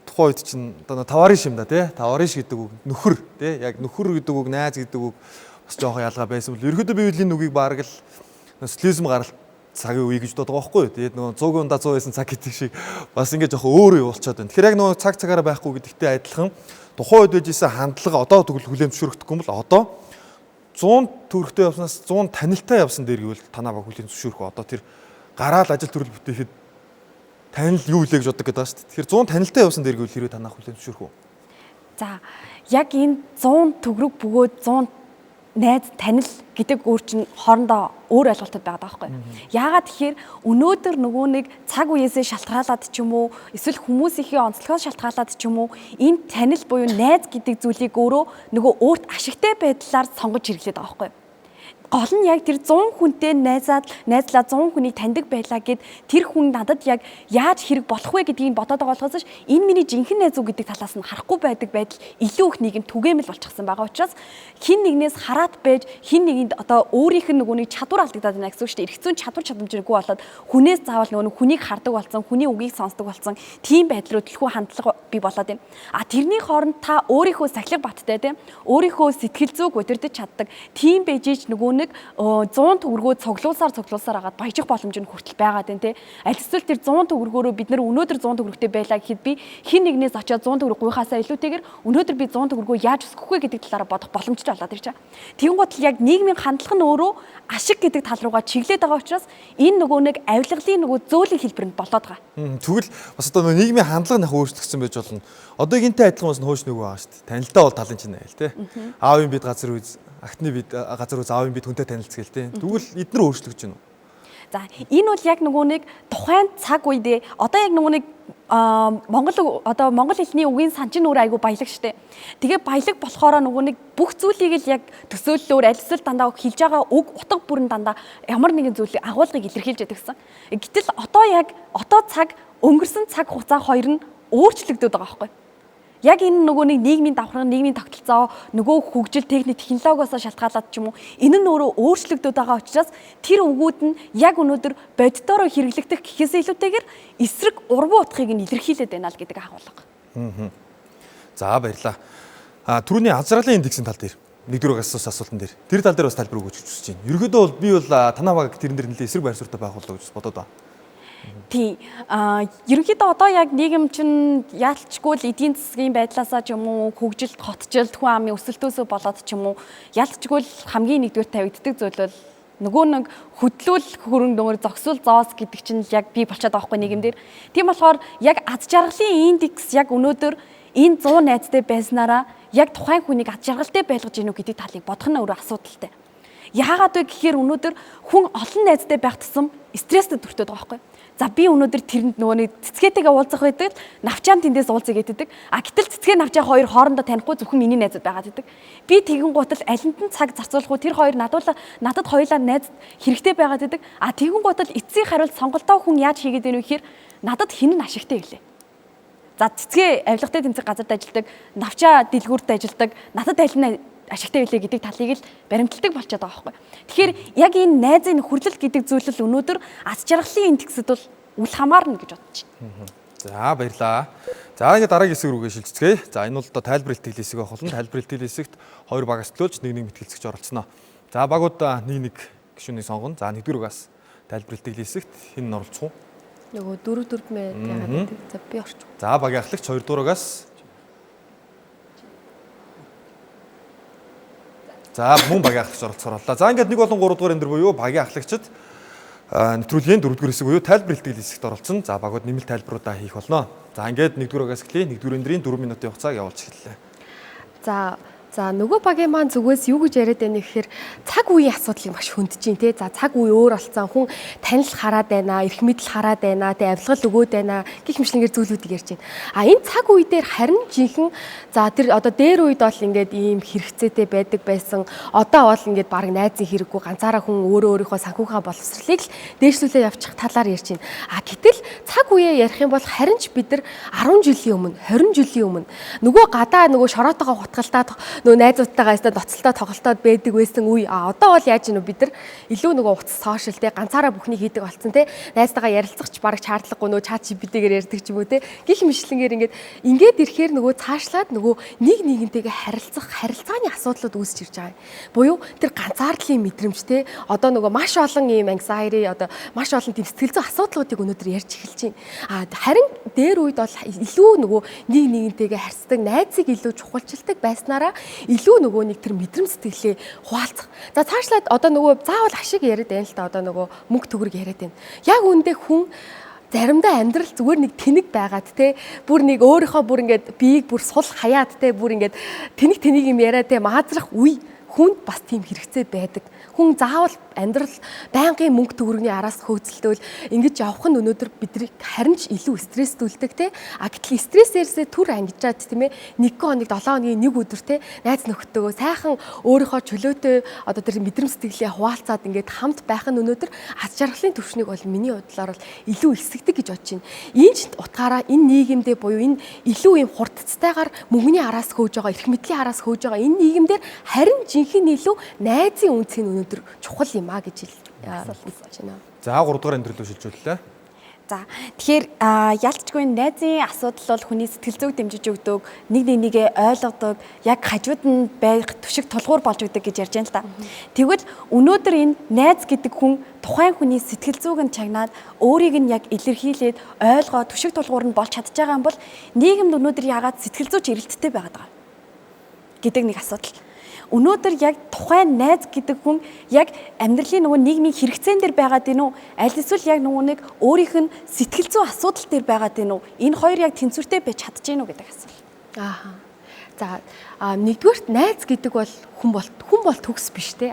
тухайн үед чинь одоо таварын шим да тий таварын ш гэдэг үг нөхөр тий яг нөхөр гэдэг үг найз гэдэг үг бас жоохон ялгаа байсан бол ерөөдөө би энэ үгийг бараг л социализм гаралт цагийн үе гэж боддог байхгүй юу. Тэгээд нөгөө 100 ундаа 100 байсан цаг гэдэг шиг бас ингэ жоохон өөр юу болчиход байна. Тэгэхээр яг нөгөө цаг цагаараа байхгүй гэдэгтэй адилхан тухайн үед байжсэн хандлага одоо тэгвэл хүлээн зөвшөөрөхдөггүй юм бол одоо 100 төгрөгтэй явснаас 100 танилтаа явсан дээр гэвэл танаа баг хүлээн зөвшөөрөх үү? Одоо тэр гараал ажил төрөл бүтээхэд танил юу илээ гэж боддог гэдэг байгаа шүү дээ. Тэгэхээр 100 танилтаа явсан дээр гэвэл хэрвээ танаа хүлээн зөвшөөрөх үү? За яг энэ 100 төгрөг бөгөөд 100 найз танил гэдэг өөр чинь хоорондоо өөр ойлголтод байгаа даахгүй. Яагаад тэгэхээр өнөөдөр нөгөө нэг цаг үеэсээ шалтгаалаад ч юм уу эсвэл хүмүүсийнхээ онцлогоос шалтгаалаад ч юм уу энэ танил буюу найз гэдэг зүйлийг өөрөө нөгөө өөрт ашигтай байдлаар сонгож хэрэглээд байгаа даахгүй. Гол нь яг тэр 100 хүнтэй найзлаа 100 хүнийг таньдаг байлаа гэд тэр хүн надад яг яаж хэрэг болох вэ гэдгийг бодоод байгаа болохоос энэ миний жинхэнэ найз уу гэдэг талаас нь харахгүй байдаг байдал илүү их нийгэм түгээмэл болчихсон байгаа учраас хин нэгнээс хараат байж хин нэгэнд одоо өөрийнх нь нөгөө нэг чадвар алдагдаад байна гэсэн үг шүү дээ. Эргэцүүн чадвар чадамжгүй болоод хүнээс заавал нөгөө хүнийг хардаг болсон, хүний үгийг сонсдог болсон тийм байдал руу төлхөө хандлага бий болоод байна. Тэрний хооронд та өөрийнхөө сахилга баттай тийм өөрийнхөө сэтгэл зүг удирдах чаддаг тийм бэжиж нөгөө нэг 100 төгрөгөө цуглуулсаар агаад баяжих боломж нь хүртэл байгаад байна те. Аль эсвэл тэр 100 төгрөгөөрөө бид нар өнөөдөр 100 төгрөгтэй байлаа гэхэд би хин нэгнээс очиод 100 төгрөг гуйхаасаа илүүтэйгээр өнөөдөр би 100 төгрөгөө яаж өсгөх вэ гэдэг талаараа бодох боломжтой болоод ирж байгаа. Тэгүн гол яг нийгмийн хандлага нь өөрөө ашиг гэдэг тал руугаа чиглээд байгаа учраас энэ нөгөө нэг авилгалын нөгөө зөөлөн хэлбэрэнд болоод байгаа. Тэгвэл бас одоо нийгмийн хандлага нь өөрчлөгдсөн байж болно. Одоогинтэй адилхан бас хөөш нөгөө байгаа шүү дээ. Танилтаа бол талын чинь айл те. Аавын бид газар үз, агтны бид газар үз, аавын бид хүнтэй танилцгээл те. Тэгвэл эдгээр өөрчлөгдөж байна уу? За энэ бол яг нөгөө нэг тухайн цаг үедээ одоо яг нөгөө нэг Монгол хэлний үгийн сан чинь өөр айгу баялаг штэ. Тэгээ баялаг болохоор нөгөө нэг бүх зүйлийг л яг төсөөллөөр аль эсвэл дандаа хэлж байгаа үг утга бүрэн дандаа ямар нэгэн зүйлийг агуулгыг илэрхийлж яддаг гэсэн. Гэтэл одоо цаг өнгөрсөн цаг хугацаа хоёр нь өөрчлөгдөд байгаа байхгүй. Яг энэ нөгөө нэг нийгмийн давхарга, нийгмийн тогтолцоо, нөгөө хөгжил, техник, технологиос шалтгаалаад ч юм уу энэ нь өөрөө өөрчлөгдөд байгаа учраас тэр үгүүд нь яг өнөөдөр боддороо хэрэглэгдэх гэхээс илүүтэйгээр эсрэг урвуу утгыг нь илэрхийлээд байна л гэдэг агуулга. За баярлалаа. Түрүүний азралын индексийн тал дээр нэгдүгээр асуултан дээр тэр тал дээр бас тайлбар өгөөч гэж хүсэж байна. Ерөнхийдөө бол би бол танаа баг тэрэн дээр нэлээд эсрэг байр суурьтай байх болов уу гэж бодоод байна. Тийм. Ерөнхийдөө одоо яг нийгэм чинь яалтчгүй л эдийн засгийн байдлаасаа ч юм уу, хөгжилт, хотжилт, хүн амын өсөлтөөсөө болоод ч юм уу, яалтчгүй л хамгийн нэгдүгээр тавигддаг зүйл бол нөгөө нэг хөдлөл хөрөнгө нөмөр зогсвол зоос гэдэг чинь яг бий болчиход байгаа байхгүй нийгэмдэр. Тийм болохоор яг аз жаргалын индекс яг өнөөдөр энэ 100 найзтай байснараа яг тухайн хүнийг аз жаргалтай байлгаж гинүү гэдэг талыг бодох нь өөрөө асуудалтай. Яагаад вэ гэхээр өнөөдөр хүн олон найзтай байх тусам стресстэй төртөд байгаа байхгүй. За би өнөөдөр тэрэнд нөгөө нэг цэцгээтэйгээ уулзах байдаг л навчаан тэндээс уулзъя гэдэг. Гэтэл цэцгээ навчаа хоёр хоорондоо танихгүй зөвхөн миний найзууд байгаад байдаг. Би тэгэн гутал алинд нь цаг зарцуулах уу тэр хоёр надад хоёулаа найз хэрэгтэй байгаад байдаг. Тэгэн гутал эцсийн хариулт сонголтоо хүн яаж хийгээд байв гэхээр надад хин нь ашигтай гэлээ. За цэцгээ авилгатай тэмцэх газарт ажилладаг, навчаа дэлгүүрт ажилладаг, надад аль нь ашигтай билээ гэдэг талыг л баримталдаг болчиход байгаа байхгүй. Тэгэхээр яг энэ найзын хүрлэл гэдэг зүйл л өнөөдөр аз жаргалын индексэд бол үл хамаарна гэж бодож байна. За баярлаа. За ингээд дараагийн хэсэг рүүгээ шилжицгээе. За энэ бол одоо тайлбар илтгэл хэсэг байх болно. Тайлбар илтгэл хэсэгт хоёр багаас төлөөлж нэг мэтгэлцэгч оролцсноо. За багууд нэг гишүүнийг сонгоно. За нэгдүгээр багаас тайлбар илтгэл хэсэгт хэн нь оролцох вэ? Нөгөө 4 байгаад байдаг. За би орчих. За багийн ахлагч 2 дугаар багаас. За мөн багийн ахлагч оролцохоор боллоо. За ингээд 1 болон 3 дугаар энэ дөр буюу багийн ахлагчид нэвтрүүлгийн 4 дугаар хэсэг буюу тайлбар илтгэл хэсэгт оролцсон. За багууд нэмэлт тайлбаруудаа хийх болно. За ингээд 1 дугаар багаас эхлэе. 1 дугаар эндрийн 4 минутын хугацааг явуулж эхэллээ. За нөгөө багийн маань зүгээс юу гэж яриад байна гэхээр цаг үеийн асуудлыг маш хөндөж чинь тий. За цаг үе өөр болсон хүн танил хараад байна, эрх мэдэл хараад байна, тий авилгал өгөөд байна гэх мэтлэнгээр зүйлүүдийг ярьж байна. Энэ цаг үе дээр харин жинхэнэ за тэр одоо дээр үед бол ингээд ийм хэрэгцээтэй байдаг байсан. Одоо бол ингээд баг найзын хэрэггүй ганцаараа хүн өөрийнхөө санхүүгийн боловсролыг л дээшлүүлээ явчих талаар ярьж байна. Гэтэл цаг үеэ ярих юм бол харин ч бид нар 10 жилийн өмнө, 20 жилийн өмнө нөгөө гадаа нөгөө шороотойгоо хутгалтаад нөгөө найзуудтайгаа өстө доцолтоо тоглолтоод байдаг байсан үе. Одоо бол яаж гинөө бид нар илүү нөгөө утас сошиал те ганцаараа бүхнийг хийдэг болсон те найзтайгаа ярилцахч бараг шаардлагагүй нөгөө чат GPT-гээр ярьдаг ч юм уу те гих мэтлэнгээр ингээд ирэхээр нөгөө цаашлаад нөгөө нэг нэгнтэйгээ харилцах харилцааны асуудлууд үүсэж ирж байгаа. Буюу тэр ганцаардлын мэдрэмж те одоо нөгөө маш олон ийм anxiety одоо маш олон тийм сэтгэл зүйн асуудлуудыг өнөөдөр ярьж эхэлж байна. Харин дээр үед бол илүү нөгөө нэг нэгнтэйгээ харьцдаг найзыг илүү чухалчилдаг байснараа илүү нөгөө нэг тэр мэдрэмж сэтгэлээ хуваалцах. За цаашлаад одоо нөгөө заавал ашиг яриад байна л та одоо нөгөө мөнгө төгрөг яриад байна. Яг үүндээ хүн заримдаа амьдрал зүгээр нэг тэнэг байгаад те бүр нэг өөрийнхөө бүр ингээд биеийг бүр сул хаяад те бүр ингээд тэнэг юм яриад те маазрах үе хүнд бас тийм хэрэгцээ байдаг. Хүн заавал амьдрал байнгын мөнгө төгрөгийн араас хөөцөлтөөл ингэж явах нь өнөөдөр бидрийг харин ч илүү стресстүүлдэг те. Гэтэл стрессээрсээ түр ангижаад тийм ээ 1 хоног 7 хоногийн 1 өдөр те найз нөхдөдөө сайхан өөрийнхөө чөлөөтэй одоо тэр мэдрэмж сэтгэлээ хуваалцаад ингээд хамт байх нь өнөөдөр аз жаргалын төвшнийг бол миний бодлоор бол илүү ихсэгдэг гэж бодож байна. Энэ ч утгаараа энэ нийгэмдээ буюу энэ илүү юм хурдцтайгаар мөнгөний араас хөөж байгаа, эрх мэдлийн араас хөөж байгаа энэ нийгэмдэр харин жинхэнэ илүү найзын үнц нь өнөөдөр чухал юм а гэж хэлж байна. За 3 дугаар энэ төрлөө шилжүүллээ. За тэгэхээр ялцчгүй найзын асуудал бол хүний сэтгэл зүйг дэмжиж өгдөг, нэг нэгээ ойлгодог, яг хажууд нь байх түшиг тулгуур болж өгдөг гэж ярьж байна л да. Тэгвэл өнөөдөр энэ найз гэдэг хүн тухайн хүний сэтгэл зүйг нь чагнаад өөрийг нь яг илэрхийлээд ойлгоод түшиг тулгуур нь болж чадж байгаа юм бол нийгэмд өнөөдөр яагаад сэтгэл зүйч эрэлттэй байгаад байгаа гэдэг нэг асуудал. Өнөөдөр яг тухайн найз гэдэг хүн яг амьдралын нөгөө нийгмийн хэрэгцээн дээр байгаад байна уу? Аль эсвэл яг нөгөө нэг өөрийнх нь сэтгэл зүйн асуудал дээр байгаад байна уу? Энэ хоёр яг тэнцвэртэй байж чадж гэнэ үү гэдэг асуулт. За нэгдүгээрт найз гэдэг бол хүн бол төгс биш те.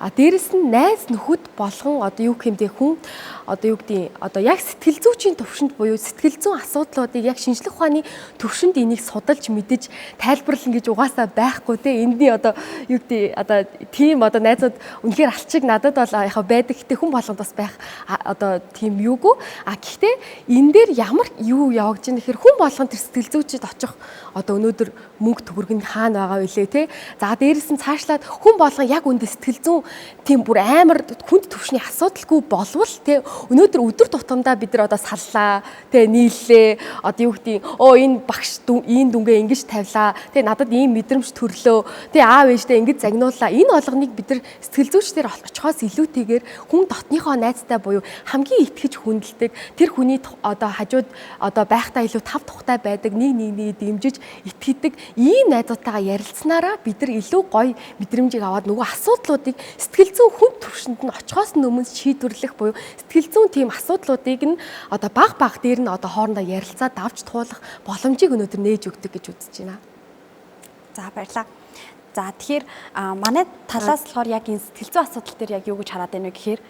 Дээрэс нь найз нөхөд болгон одоо юу гэмдэ хүн одоо юу гэдэг одоо яг сэтгэл зүйчийн төвшөнд буюу сэтгэл зүйн асуудлуудыг яг шинжлэх ухааны төвшөнд энийг судалж мэдэж тайлбарлана гэж угаасаа байхгүй те. Эндний одоо юу гэдэг одоо тийм одоо найзууд үнэхээр алчиг надад бол яхаа байдаг гэхдээ хүн болгонд бас байх одоо тийм юугүй. Гэхдээ энэ дээр ямар юу явагдаж байгаа нэхэр хүн болгон тэр сэтгэл зүйчэд очих одоо өнөөдөр мөнгө төгрөг нь хаана байгаа вэ те. За дээрээс нь цаашлаад хүн болгон яг үндэ сэтгэл зүйн тийм бүр амар хүнд төвшний асуудалгүй болвол те өнөөдөр өдөр тутамдаа бид нар одоо саллаа те нийллээ одоо юу гэдэг энэ багш ийм дүнгээ ингэж тавилаа те надад ийм мэдрэмж төрлөө те аав ээжтэй ингэж загнууллаа энэ олгоныг бид нар сэтгэл зүйчдэр очихоос илүүтэйгээр хүн дотныхоо найзтай буюу хамгийн итгэж хүндэлдэг тэр хүний одоо хажууд одоо байхдаа илүү тав тухтай байдаг нэг дэмжиж итгэдэг ийм найзуудтайгаа ярилцсанараа бид нар илүү гоё мэдрэмжийг аваад нөгөө асуудлуудыг сэтгэл зүйн хүн төвшөнд нь очихоос өмнө шийдвэрлэх буюу сэтгэл зүйн тийм асуудлуудыг нь одоо баг дээр нь одоо хоорондоо ярилцаад давж туулах боломжийг өнөөдөр нээж өгдөг гэж үзэж байна. За баярлалаа. За тэгэхээр манай талаас болохоор яг энэ сэтгэл зүйн асуудал дээр яг юу гэж хараад байна вэ гэхээр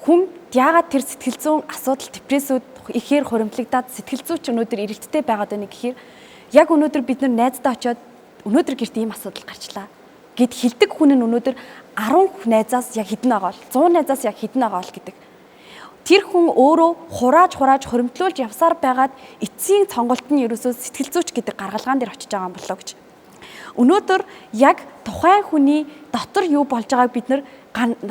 хүн яагаад тэр сэтгэл зүйн асуудал депрессүүд ихээр хуримтлагдаад сэтгэл зүйч өнөөдөр эрэлттэй байгаад байна гэхээр яг өнөөдөр бид нар найздаа очиод өнөөдөр гэрт ийм асуудал гарчлаа гэд хэлдэг хүн нь өнөөдөр 10 найзаас яг хэдэн байгаа бол 100 найзаас яг хэдэн байгаа бол гэдэг. Тэр хүн өөрөө хурааж хуримтлуулж явсаар байгаад эцсийн цонголт нь ерөөсөө сэтгэл зүйч гэдэг гаргалгаан дээр очиж байгаа юм болоо гэж. Өнөөдөр яг тухайн хүний дотор юу болж байгааг бид нар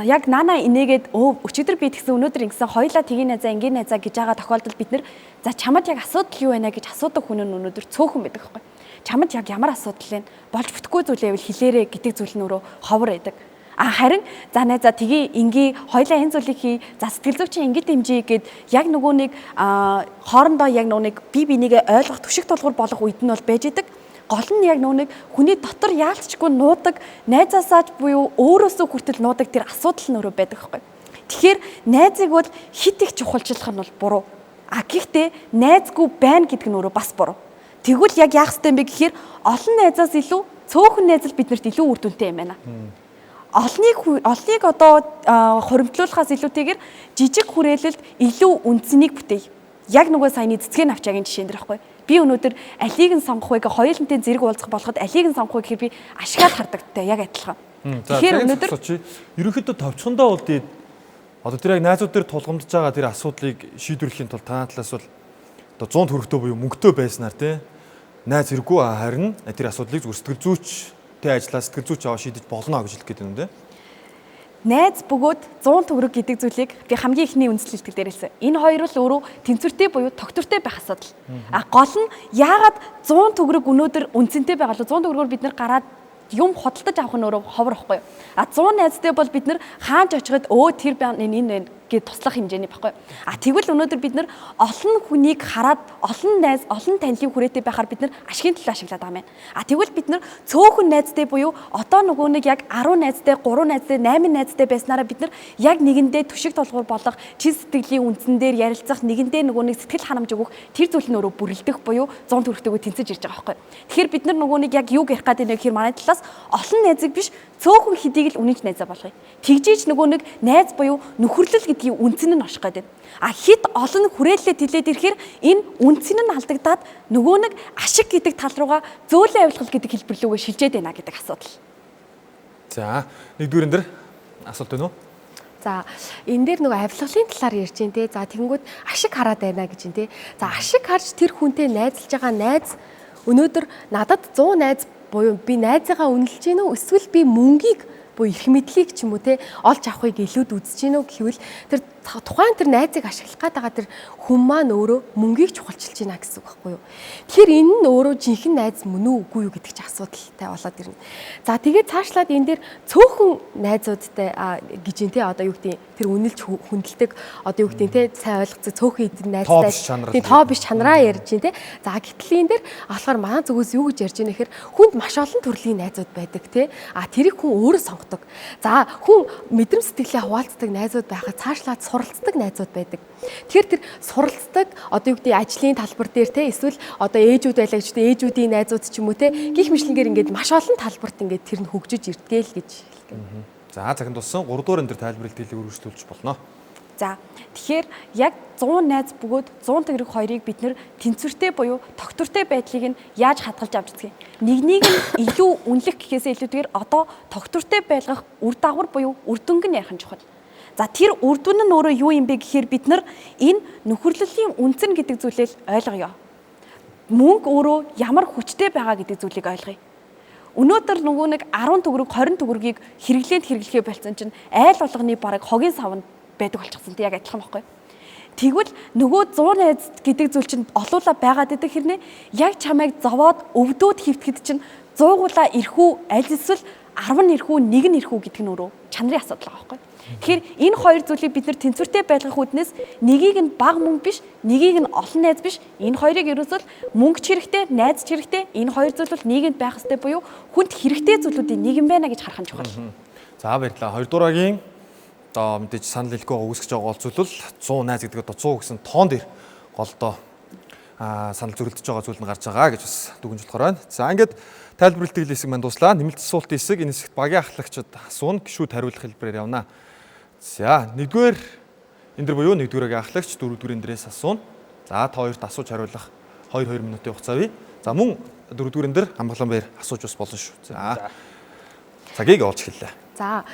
яг наана инээгээд өчигдөр би тэгсэн өнөөдөр ингэсэн хоёлаа тгийн найзаа ингийн найзаа гэж байгаа тохиолдолд бид нар за чамд яг асуудал юу байна гэж асуудаг хүн нь өнөөдөр цөөхөн байдаг байхгүй. Чамд яг ямар асуудал вэ? Болж бүтггүй зүйлээ ивэл хэлээрэ гэдэг зүйл нь өөрөө ховор байдаг. Харин за найзаа тгий ингийн хоёлаа энэ зүйлийг хий за сэтгэл зүйчийн ингээд дэмжиж гэд яг нөгөө нэг хоорондоо яг нөгөө нэг бие бинийгээ ойлгох түшиг тулгуур болох үед нь бол байж идэг. Гол нь яг нөгөө нэг хүний дотор яалтчгүй нуудаг найзаасаач буюу өөрөөсөө хүртэл нуудаг тэр асуудал нь өөрөө байдаг байхгүй. Тэгэхээр найзыг бол хит их чухалчлах нь бол буруу. Гэхдээ найзгүй байна гэдэг нь өөрөө бас буруу. Тэгвэл яг яах ёстой юм бэ гэхээр олон найзаас илүү цөөхөн найз л биднэрт илүү үр дүнтэй юм байна. Олныг одоо хуримтлуулахаас илүүтэйгээр жижиг хүрээлэлд илүү үнцнийг бүтээе. Яг нөгөө саяны цэцгийн навчаагийн жишээн дээр байхгүй. Би өнөөдөр алийг нь сонгох вэ гэхээр хоёулантай зэрэг уулзах болоход алийг нь сонгох вэ гэхээр би ашигаад хардагтай яг адилхан. Тэгэхээр өнөөдөр ерөнхийдөө товчхондоо болдгийг одоо тэр яг найзууд дээр тулгамдж байгаа тэр асуудлыг шийдвэрлэхийн тулд та талаас бол одоо 100 төгрөгтэй буюу мөнгөтэй байснаар тий найз хэрэггүй харин тэр асуудлыг зүгээр сэтгэл зүйчтэй ажиллаа сэтгэл зүйч аваа шийдэж болно гэж хэлэх гээд байна үү? Найз бөгөөд 100 төгрөг гэдэг зүйлийг би хамгийн ихний үндэслэлтэг дээр хэлсэн. Энэ хоёр л өөрөө тэнцвэртэй буюу тогтвортой байх асуудал. Гол нь яагаад 100 төгрөг өнөөдөр үнцэнтэй байгаа л 100 төгрөгөөр бид нар гараад юм худалдаж авах нь өөрөө ховор ихгүй. 100 найзтай бол бид нар хаанч очиход тэр энэ гэж туслах хэмжээний баггүй. Тэгвэл өнөөдөр бид нар олон хүнийг хараад олон найз, олон танилын хүрээтэй байхаар бид нар ашигын төлөө ашиглаад байгаа юм байна. Тэгвэл бид нар цөөхөн найзтай буюу одоо нөгөө нэг яг 10 найзтай, 3 найзтай, 8 найзтай байснараа бид нар яг нэгэндээ түшиг толгуур болох, чин сэтгэлийн үндсэн дээр ярилцах, нэгэндээ нөгөө нэг сэтгэл ханамж өгөх тэр зүйл нь өөрөө бүрэлдэх буюу 100 төгрөгтэйгөө тэнцэж ирж байгаа байхгүй. Тэгэхээр бид нар нөгөө нэг яг юу ярих гэдэг вэ гэхээр манай талаас олон найзыг биш цөөхөн хэдийг л үнэнч найзаа болгоё. Тэгжиж нөгөө нэг найз буюу нөхөрлөл гэдгийг үнцэн нь орших гэдэг. Хит олон хүрээлэлээ тэлээд ирэхээр энэ үнцэн нь алдагдаад нөгөө нэг ашиг гэдэг тал руугаа зөөлөн авилгал гэдэг хэлбэр рүүгээ шилжээд байна гэдэг асуудал. За, нэгдүгээр энэ асуулт байна уу? За, энэ дээр нөгөө авилгалын талаар ярьж байна те. За, тэгэнгүүт ашиг хараад байна гэж байна те. За, ашиг харж тэр хүнтэй найзалж байгаа найз өнөөдөр надад 100 найз буюу би найзаагаа үнэлж гин үү эсвэл би мөнгийг буюу их мэдлийг ч юм уу те олж авахыг илүүд үзэж гин үү гэвэл тэр тухайн тэр найзыг ашиглах гээд байгаа тэр хүн маань өөрөө мөнгийг чухалчилж байна гэсэн үг байхгүй юу. Тэгэхээр энэ нь өөрөө жинхэнэ найз мөн үү үгүй юу гэдэг чинь асуудалтай болоод ирнэ. За тэгээд цаашлаад энэ дээр цөөхөн найзуудтай гэж юм те одоо юу гэдэг тэр үнэлж хүндэлдэг одоо юу гэдэг те сайн ойлгоцоо цөөхөн эдэн найзтай тийм тоо биш чанараа ярьж байна те. За гэтэл энэ дээр болохоор манай зүгээс юу гэж ярьж байна гэхээр хүнд маш олон төрлийн найзууд байдаг те. Тэрийг хүн өөрөө сонгодог. За хүн мэдрэмж сэтгэлээ хуваалцдаг найзууд байхад цаашлаад суралцдаг найзууд байдаг. Тэгэхээр тэр суралцдаг одоо юу гэдэг ажлын талбар дээр те эсвэл одоо ээжүүд байлаа гэж ээжүүдийн найзууд ч юм уу те гих мэтлэнгээр ингээд маш олон талбарт ингээд тэр нь хөгжиж ирдгээл гэж хэлдэг. За захин туссан 3 дугаар энэ төр тайлбарлалт хэлийг үргэлжлүүлж болно. За тэгэхээр яг 100 найз бөгөөд 100 төгрөг хоёрыг бид нэр тэнцвэртэй буюу тогтвортой байдлыг нь яаж хадгалж авч үзье. Нэгнийг нь илүү үнэлэх гэхээсээ илүүтэйгээр одоо тогтвортой байлгах үр дагавар буюу үр дүнг нь ярих нь чухал. За тэр үр дүн нь өөрөө юу юм бэ гэхээр бид нар энэ нөхөрлөлийн үнцэн гэдэг зүйлээ ойлгоё. мөнгө өөрөө ямар хүчтэй байгаа гэдэг зүйлийг ойлгоё. Өнөөдөр нөгөө нэг 10 төгрөг 20 төгрөгийг хэрэглэхээ болсон чинь айл болгоны бараг хогийн савнд байдаг болчихсон. Яг адилхан байхгүй. Тэгвэл нөгөө 100 найз гэдэг зүйл чинь олуула байгаад идэх хэрнээ яг чамайг зовоод өвдөөд хөвтгөд чинь 100 гуулаа ирэхүү аль эсвэл 10 ирэхүү 1 ирэхүү гэдэг нь өөрөө чанарын асуудал байгаа байхгүй. Тэгэхээр энэ хоёр зүйлийг бид нэр тэнцвэртэй байлгах үүднээс нэгийг нь бага мөнгө биш, нэгийг нь олон найз биш. Энэ хоёрыг ерөөсөө мөнгө ч хэрэгтэй, найз ч хэрэгтэй. Энэ хоёр зүйл бол нийгэмд байх ёстой буюу хүнд хэрэгтэй зүйлүүдийн нийгэм байна гэж харах нь чухал. За баярлалаа. 2 дугааргийн одоо мэдээж санал хэлэхгүй үүсгэж байгаа гол зүйл бол 100 найз гэдэг одоо 100 гэсэн тоон дээр голдоо санал зөрөлдөж байгаа зүйл нь гарч байгаа гэж бас дүгнж болохоор байна. За ингээд тайлбарлалтын хэсэг маань дуслаа. Нэмэлт асуултын хэсэг энэ хэсэгт багийн ахлагчид асууна, гишүүд хариулах хэлбэрээр явна. За нэгдүгээр энэ дөр буюу нэгдүгээрийн ахлагч дөрөвдүгээр дээрээс асууна. За та хоёрт асууж хариулах 2 минутын хугацаа бий. За мөн дөрөвдүгээр дээр хамгаалан баяр асууж бас болно шүү. За цагийг олж эхэллээ. За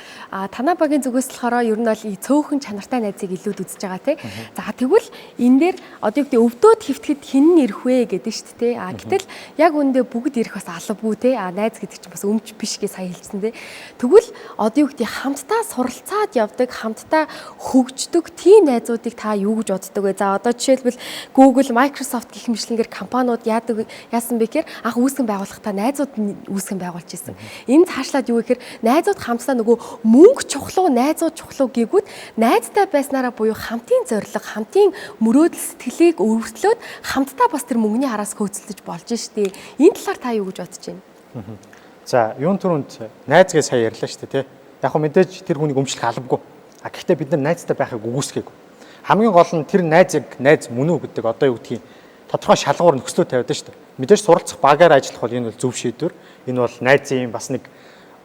танай багийн зүгээс болохоор ер нь бол и цөөхөн чанартай найзыг илүүд үзэж байгаа тий. За тэгвэл энэ дээр одоо юу гэдэг өвдөөд хөвтгөд хэн нь ирэх вэ гэдэг шүү дээ. Гэтэл яг үүндээ бүгд ирэх бас албагүй тий. Найз гэдэг чинь бас өмч биш гэж сая хэлсэн тий. Тэгвэл одоо юу гэдэг хамтдаа суралцаад явдаг, хамтдаа хөгждөг тийм найзуудыг та юу гэж боддог вэ? За одоо жишээлбэл Google, Microsoft гэх мэтлэнгээр компаниуд яасан бэ гэхээр анх үүсгэн байгуулахдаа найзууд үүсгэн байгуулж ирсэн. Энэ цаашлаад юу гэхээр найзууд хамтдаа нөгөө мөнгө чухлуу, найзууд чухлуу гээгүүт найзтай байснараа буюу хамтын зорилго, хамтын мөрөөдөл сэтгэлийг өргөслөөд хамтдаа бас тэр мөнгөний хараас хөөцөлдөж болж штэ. Энэ талаар та юу гэж бодож байна? За, юун түрүүнд найз гэж сая ярьлаа шүү дээ, тий. Яг хөө мэдээж тэр хүнийг өмчлөх албагүй. Гэхдээ бид нар найзтай байхыг үгүйсгээгүй. Хамгийн гол нь тэр найзыг найз мөн үү гэдэг одоо юу гэдгийг тодорхой шалгуур нөхцлөө тавиад шүү дээ. Мэдээж суралцах багаар ажиллах бол энэ бол зөв шийдвэр. Энэ бол найзын бас нэг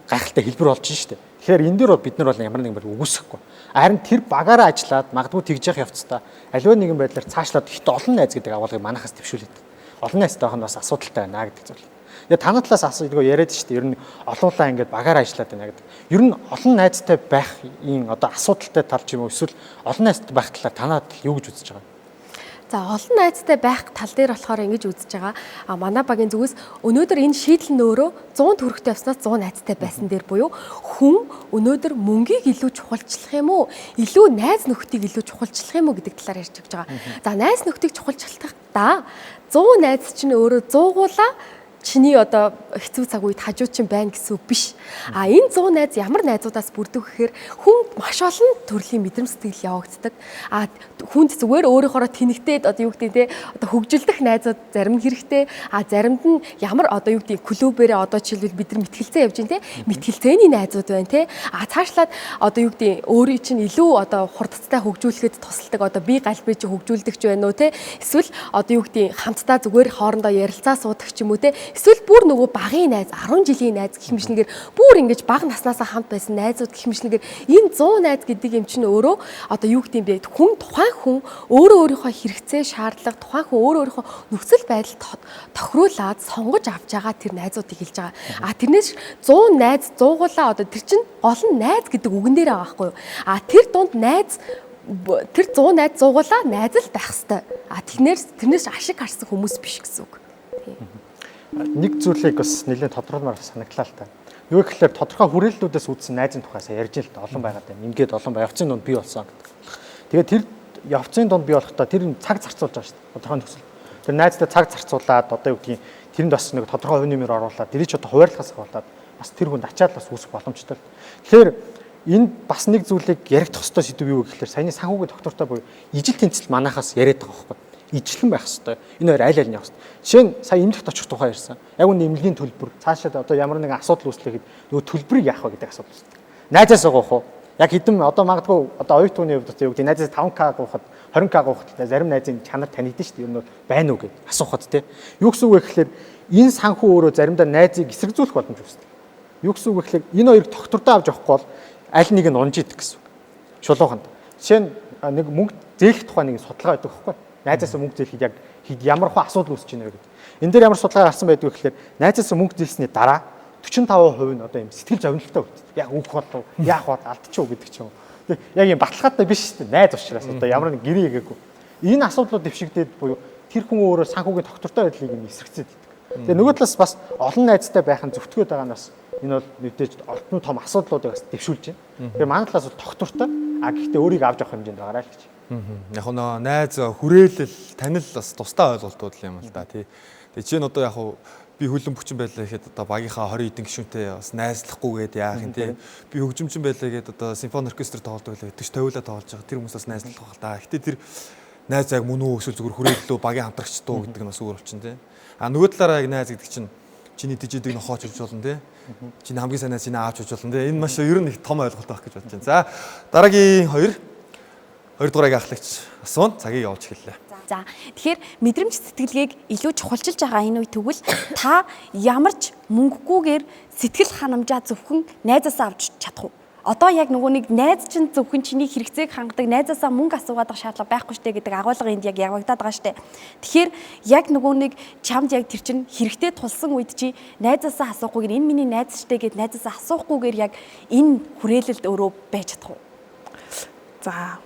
гайхалтай хэлбэр болж шүү дээ. Тэгэхээр энэ дээр бол бид нар бол ямар нэгэн байдлаар үгүйсэхгүй. Харин тэр багаараа ажиллаад магадгүй тэгж явах явцдаа аливаа нэгэн байдлаар цаашлаад ихт олон найз гэдэг агуулгыг манахаас төвшүүлээд. Олон найзтай байх нь бас асуудалтай байна гэдэг зүйл. Тэгээ танай талаас асууж яриад шүү дээ. Ер нь олуулаа ингээд багаараа ажиллаад байна гэдэг. Ер нь олон найзтай байхын одоо асуудалтай тал ч юм уу эсвэл олон найзтай байх талаар танад юу гэж үзэж байгаа? За олон найзтай байх тал дээр болохоор ингэж үзэж байгаа. Манай багийн зүгээс өнөөдөр энэ шийдэл нь өөрөө 100 төгрөгтэй явснаас 100 найзтай байсан дээр буюу хүн өнөөдөр мөнгийг илүү чухалчлах юм уу? Илүү найз нөхдийг илүү чухалчлах юм уу гэдэг талаар ярьж байгаа. За найз нөхдийг чухалчлах да 100 найз чинь өөрөө 100 гуулаа чиний одоо хэцүү цаг үед хажууд чинь байна гэсэн үг биш. Энэ 100 найз ямар найзуудаас бүрддэг гэхээр хүнд маш олон төрлийн мэдрэмж сэтгэл явагддаг. Хүнд зүгээр өөрийнхөө тэнэгтээд одоо юу гэдэг те одоо хөгжилдөх найзууд зарим нь хэрэгтэй. Заримд нь ямар одоо юу гэдэг клубээрээ одоо жишээлбэл бид нар мэтгэлцээ явж байна те. Мэтгэлцээний найзууд байна те. Цаашлаад одоо юу гэдэг өөрийн чинь илүү одоо хурдцтай хөгжүүлэхэд тусалдаг одоо бие галбирыг чинь хөгжүүлдэг ч байна уу те. Эсвэл одоо юу гэдэг хамтдаа зүгээр хоорондоо ярилцаа суудаг ч юм уу те. Эсвэл бүр нөгөө багын найз 10 жилийн найз гэх мэтлэгээр бүр ингэж бага наснаасаа хамт байсан найзууд гэх мэтлэгээр энэ 100 найз гэдэг юм чинь өөрөө одоо юу гэдэм бэ хүн тухайн хүн өөрөө өөрийнхөө хэрэгцээ шаардлага тухайн хүн өөрийнхөө нөхцөл байдал тохируулаад сонгож авч байгаа тэр найзуудыг хэлж байгаа. Тэрнээс 100 найз 100 гуулаа одоо тэр чинь гол нь найз гэдэг үгэн дээр байгаа байхгүй юу? Тэр дунд найз тэр 100 найз 100 гуулаа найз л байх хэвээр. Тэрнээс ашиг харсан хүмүүс биш гэсэн үг. Нэг зүйлийг бас нэлээд тодруулмаар санагдлаа л та. Юу гэхээр тодорхой хүрээллүүдээс үүдсэн найзын тухайсаа ярьж л та олон байгаад байна. Ингээд олон явцын дунд бий болсон гэдэг. Тэгээд тэр явцын дунд бий болохдоо тэр цаг зарцуулж байгаа шүү дээ. Тодорхой нөхцөл. Тэр найзтай цаг зарцуулаад одоо юу гэдгийг тэрэнд бас нэг тодорхой хувь нэмэр оруулаад тэрийг ч одоо хуваарлахаас болоод бас тэр хүнд ачаал бас үүсэх боломжтой. Тэгэхээр энэ бас нэг зүйлийг яригдах ёстой сэдв юу гэхээр саяны санхүүгийн доктортой буюу ижил тэнцэл манахаас яриад байгаа байхгүй. Ижилхэн байх хэвээр. Энэ хоёр аль аль нь явах хэвээр. Жишээ нь сая эмнэлэгт очих тухай ярьсан. Яг үн эмнэлгийн төлбөр. Цаашаа одоо ямар нэгэн асуудал үүслэхэд нөгөө төлбөрийг яах вэ гэдэг асуудал үүсдэг. Найзаас гоох уу? Яг хэдэн одоо магадгүй одоо оюутны хувьд юу гэдэг найзаас 5k гооход 20k гооход зарим найзын чанар танигдэн шүү дээ. Ер нь байна уу гэж асуухад тий. Юу гэсэн үг вэ гэхээр энэ санхүү өөрөө заримдаа найзыг эсэргүүцүүлэх боломж үүсдэг. Юу гэсэн үг вэ гэхээр энэ хоёрыг доктортой авч явахгүй бол аль нэг нь унжиддаг гэсэн үг. Шулууханд. Жишээ нь нэг мөнгө зээх тухай нэг судалгаа байдаг байхгүй. Найзаас мөнгө зээлэхэд яг ямар хөө асуудал үүсэж байна вэ гэдэг. Энэ дээр ямар судалгаа гарсан байдгүй гэхээр найзаас мөнгө зээлсний дараа 45% нь одоо юм сэтгэл зовнилттой үлддэг. Яг үх болов яах вэ алдчихв гэдэг ч юм. Яг юм баталгаатай биш шүү дээ. Найз учраас одоо ямар нэг гэрээ хийгээгүй. Энэ асуудлууд дэвшигдээд буюу тэр хүн өөрөө санхүүгийн тогтвортой байдлыг нь эсэргцээд идэг. Тэгээ нөгөө талаас бас олон найзтай байх нь зөвтгөөд байгаа нь бас энэ бол мэдээж олон том асуудлуудыг бас дэвшүүлж байна. Тэгээ манай талаас бол тогтвортой гэхдээ өөрийг авч явах хэмжээнд байгаарай л гэж. Яг нөө найз хүрээлэл танил бас тусдаа ойлголтууд юм л да тий. Тэгээ чинь одоо яг би хөлөн бүчин байлаа гэхэд одоо багийнхаа 20 эдэн гишүүнтэй бас найзлахгүйгээд яах юм тий. Би хөгжимчин байлаа гэхэд одоо симфони оркестр тоглодог байлаа гэж тавиулаа тоглож байгаа. Тэр хүмүүс бас найзлах байх та. Гэтэ тэр найз яг мөн үү эсвэл зүгээр хүрээлэлөө багийн хамтрагч дуу гэдэг нь бас өөр болчихно тий. А нөгөө талаараа яг найз гэдэг чинь чиний дижидэг нохооч гэж болно тий. Чиний хамгийн сайн найз чиний аавч гэж болно тий. Энэ маш ер нь их том ойлголт байх гэж бодож байна. За дараагийн 2 дугаарыг ахлагч асуун цагийг явуулж эхэллээ. За тэгэхээр мэдрэмж сэтгэлгээг илүү чухалчилж байгаа энэ үе тэгвэл та ямар ч мөнгөгүйгээр сэтгэл ханамжаа зөвхөн найзаасаа авч чадах уу? Одоо яг нөгөө нэг найз чинь зөвхөн чиний хэрэгцээг хангадаг найзаасаа мөнгө асуугаад байх шаардлага байхгүй штэ гэдэг агуулга энд яг явагдаад байгаа штэ. Тэгэхээр яг нөгөө нэг чамд яг тэр чинь хэрэгтэй тулсан үед чи найзаасаа асуухгүйгээр энэ миний найз штэ гэд найзаасаа асуухгүйгээр яг энэ хүрээлэлд өөрөө байж чадах уу? За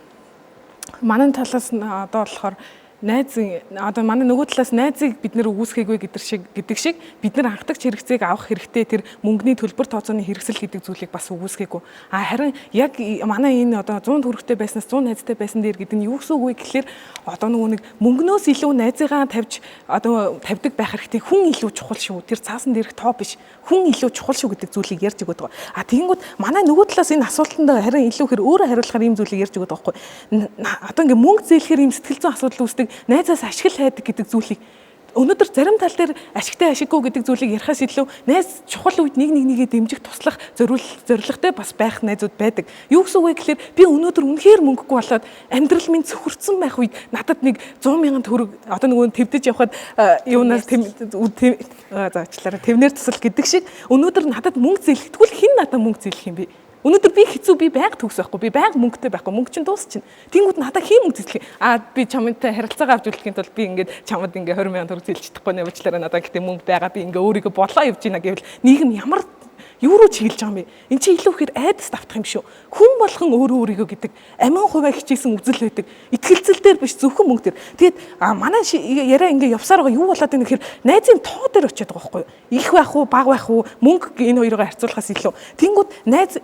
манай талаас нь одоо болохоор найз одоо манай нөгөө талаас найзыг бид нэр үгүйсгээгүй гэдэг шиг бид нар анхдагч хэрэгцээг авах хэрэгтэй тэр мөнгөний төлбөр тооцооны хэрэгсэл гэдэг зүйлийг бас үгүйсгээгүй. Харин яг манай энэ одоо 100 төгрөгтэй байснаас 100 найзтай байсан дээр гэдэг нь юу гэсэн үг вэ гэхэлэр одоо нөгөө нэг мөнгнөөс илүү найзыгаа тавьдаг байх хэрэгтэй. Хүн илүү чухал шүү. Тэр цаасан дээрх тоо биш. Хүн илүү чухал шүү гэдэг зүйлийг ярьж өгöd байгаа. Тэгэнгүүт манай нөгөө талаас энэ асуултанд харин илүү хэр өөрөө хариулахаар ийм зүйлийг ярьж өгöd байгаа байхгүй. Одоо ингээ мөнгө зээлэхээр ийм сэтгэл зүйн асуудал үүсдэг. Найзаас ашиг хайдаг гэдэг зүйлийг өнөөдөр зарим тал дээр ашигтай ашиггүй гэдэг зүйлийг ярихаас илүү найз чухал үед нэгээ дэмжих туслах зорилготой бас байх найзууд байдаг. Юу гэсэн үг вэ гэхээр би өнөөдөр үнэхээр мөнгөгүй болоод амьдрал минь цөхөрсөн байх үед надад нэг 100,000 төгрөг одоо нөгөө твдэж явхад юунаас заачлаараа тэвнэр тусал гэдэг шиг өнөөдөр надад мөнгө зээлэхдэггүй хэн надад мөнгө зээлэх юм бэ? Өнөөдөр би хэцүү би байнга төгс байхгүй би байнга мөнгөтэй байхгүй мөнгө чинь дуусчихна. Тэнгүүд надад хийн мөнгө зээлэх. Би чамтай харилцаагаа авч үлдэхийн тулд би ингээд чамд ингээд 20,000 төгрөг зээлж чадахгүй нэ уучлаарай надад гэтээ мөнгө байгаа би ингээд өөрийгөө болоо явж гинэ гэвэл нийгэм ямар юу руу чиглэж байгаа юм бэ? Энд чинь илүү ихээр айдас давтах юм шүү. Хүн болгон өөрийгөө гэдэг амин хуваа хичээсэн үзэл байдаг. Итгэлцэл дээр биш зөвхөн мөнгө дээр. Тэгээд манай яриа ингээ явсаар байгаа юу болоод байна гэхээр найзын тоо дээр очиод байгаа байхгүй юу? Их байх уу, бага байх уу, мөнгө энэ хоёроо харьцуулахаас илүү. Тэнгүүд найз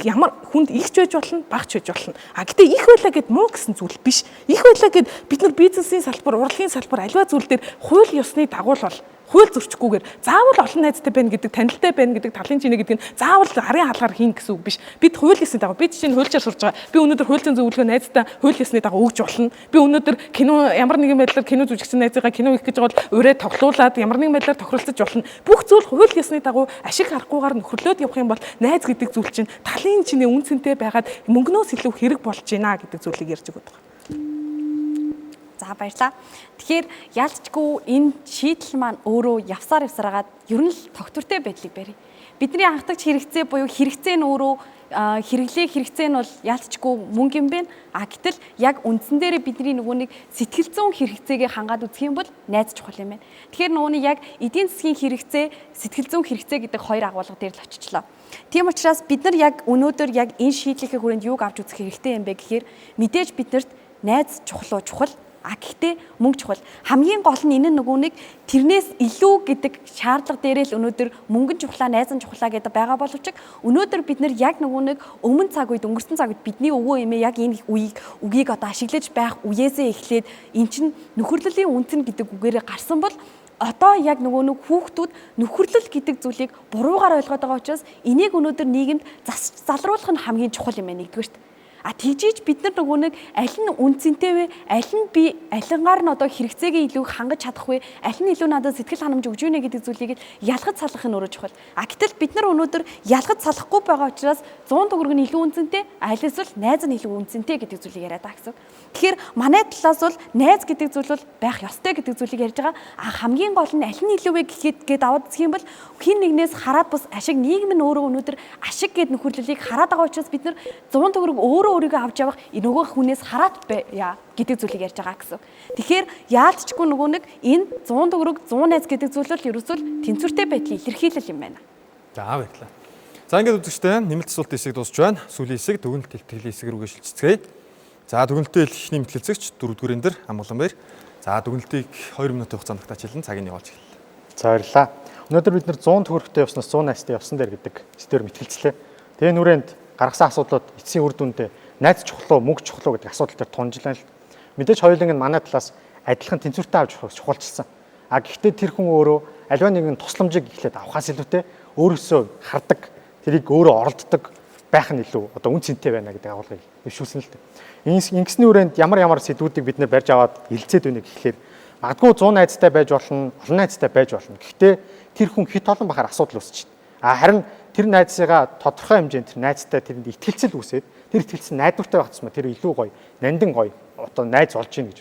ямар хүнд ихч байж болно, багч байж болно. Гэтээ их байлаа гэд муу гэсэн зүйл биш. Их байлаа гэд бид нар бизнесийн салбар, урлагийн салбар аливаа зүйл дээр хууль ёсны дагуу бол хууль зөрчихгүйгээр заавал олон найзтай байна гэдэг танилтай байна гэдэг талын чинэ гэдэг нь заавал арын хаалгаар хийн гэсэн үг биш. Бид хууль ёсны дагуу бид чинь хуульчаар сурж байгаа. Би өнөөдөр хууль зүйн зөвлөгөө найзтай хууль ёсны дагуу өгж болно. Би өнөөдөр кино ямар нэгэн байдлаар кино жүжигчин найзыгаа кино хийх гэж байгаа бол өрөө тоглуулад ямар нэгэн байдлаар тохиролцож болно. Бүх зүйл хууль ёсны дагуу ашиг харахгүйгээр нөхөрлөөд явах юм бол найз гэдэг зүйл чинь талын чинэ үнцэнтэй байгаад мөнгнөөс илүү хэрэг болж байна гэдэг зүйлийг ярьж өгöd байгаа. За баярлаа. Тэгэхээр ялцчгүй энэ шийдэл маань өөрөө явсаар явсараад ер нь л тогтвортой байдлыг барья. Бидний анхдагч хэрэгцээ буюу хэрэгцээ нь өөрөө хэрэгцээ нь бол ялцчгүй мөнгө юм байна. Гэтэл яг үндсэн дээрээ бидний нөгөө нэг сэтгэл зүйн хэрэгцээгээ хангаад үзэх юм бол найз чухал юм байна. Тэгэхээр нөгөө нэг яг эдийн засгийн хэрэгцээ, сэтгэл зүйн хэрэгцээ гэдэг хоёр агуулга дээр л очичлаа. Тийм учраас бид нар яг өнөөдөр яг энэ шийдлийнхээ хүрээнд юуг авч үзэх хэрэгтэй юм бэ гэхээр мэдээж биднэрт найз чухал. Гэхдээ мөнгө чухал. Хамгийн гол нь энэ нөгөө нэг тэрнээс илүү гэдэг шаардлага дээрээ л өнөөдөр мөнгөн чухлаа, найзан чухлаа гэдэг байгаа боловч өнөөдөр бид нар яг нөгөө нэг өмнө цаг үед өнгөрсөн цаг үед бидний өвөө эмээ яг энэ үгийг одоо ашиглаж байх үеэсээ эхлээд эн чинь нөхөрлөлийн үнцэн гэдэг үгээрээ гарсан бол одоо яг нөгөө нэг хүүхдүүд нөхөрлөл гэдэг зүйлийг буруугаар ойлгоод байгаа учраас энийг өнөөдөр нийгэмд залруулах нь хамгийн чухал юм байна нэгдүгээрт. Тэгжиж бид нар нөгөө нэг аль нь үнцэнтэй вэ? Аль нь би алингаар нь одоо хэрэгцээгээ илүү хангаж чадах вэ? Аль нь илүү надад сэтгэл ханамж өгж гинэ гэдэг зүйлийг ялгаж салах нь өөрөө чухал. Гэтэл бид нар өнөөдөр ялгаж салахгүй байгаа учраас 100 төгрөг нь илүү үнцэнтэй, аль эсвэл найз нь илүү үнцэнтэй гэдэг зүйлийг яриад байгаа гэсэн. Тэгэхээр манай талаас бол найз гэдэг зүйл бол байх ёстой гэдэг зүйлийг ярьж байгаа. Хамгийн гол нь аль нь илүү вэ гэхэд аваад үзэх юм бол хин нэгнээс хараад бус ашиг нийгэм нь өөрөө өнөөдөр ашиг гэдэг нөхөрлөлийг хараад байгаа учраас бид нар 100 төгрөг өөрийгөө авч явах нөгөө хүнээс хараад гэдэг зүйлийг ярьж байгаа гэсэн. Тэгэхээр яалтчгүй нөгөө нэг энэ 100 төгрөг 100 найз гэдэг зүйл бол ерөөсөө тэнцвэртэй байдлын илэрхийлэл юм байна. За баярлалаа. За ингээд үзэгчтэй нэмэлт асуултын хэсэг дуусч байна. Сүүлийн хэсэг дүгнэлт илтгэлийн хэсэг рүүгээ шилжицгээе. За дүгнэлтийн эхний мэтлэлцэгч 4 дүгээрэн дээр Амгалан баяр. За дүгнэлтийг 2 минутын хугацаанд багтаачилан цагийг явуулж эхэллээ. За баярлалаа. Өнөөдөр бид нэр 100 төгрөгтэй явснаас 100 найзтай явсан дээр гэдэг сэдвээр мэтгэлцлээ. Тэгээ нүрэнд гаргасан асуудлууд эцсийн үр дүндээ найз чухал уу, мөнгө чухал уу гэдэг асуудал дээр тунжлаа л. Мэдээж хоёуланг нь манай талаас адилхан тэнцвэртэй авч чухалчилсан. А гэхдээ тэр хүн өөрөө альва нэгэн тусламжийг эхлээд авахаас илүүтэй өөрөөсөө хардаг, тэрийг өөрөө оролддог байх нь илүү одоо үн цэнтэй байна гэдэг агуулгыг дэвшүүлсэн л дээ. Ингэсний үрээнд ямар сэдвүүдийг бид нэр барьж аваад илцээд өгнө гэхлээр магадгүй 100 найзтай байж болно, олон найзтай байж болно. Гэхдээ тэр хүн хит олон бахаар асуудал үүсэж байна. Харин тэр найзсыгаа тодорхой хэмжээнд тэр найзтай тэрэнд итгэлцэл үүсээд тэр итгэлцэл найдвартай байх тусмаа тэр илүү гоё, нандин гоё одоо найз болж гин гэж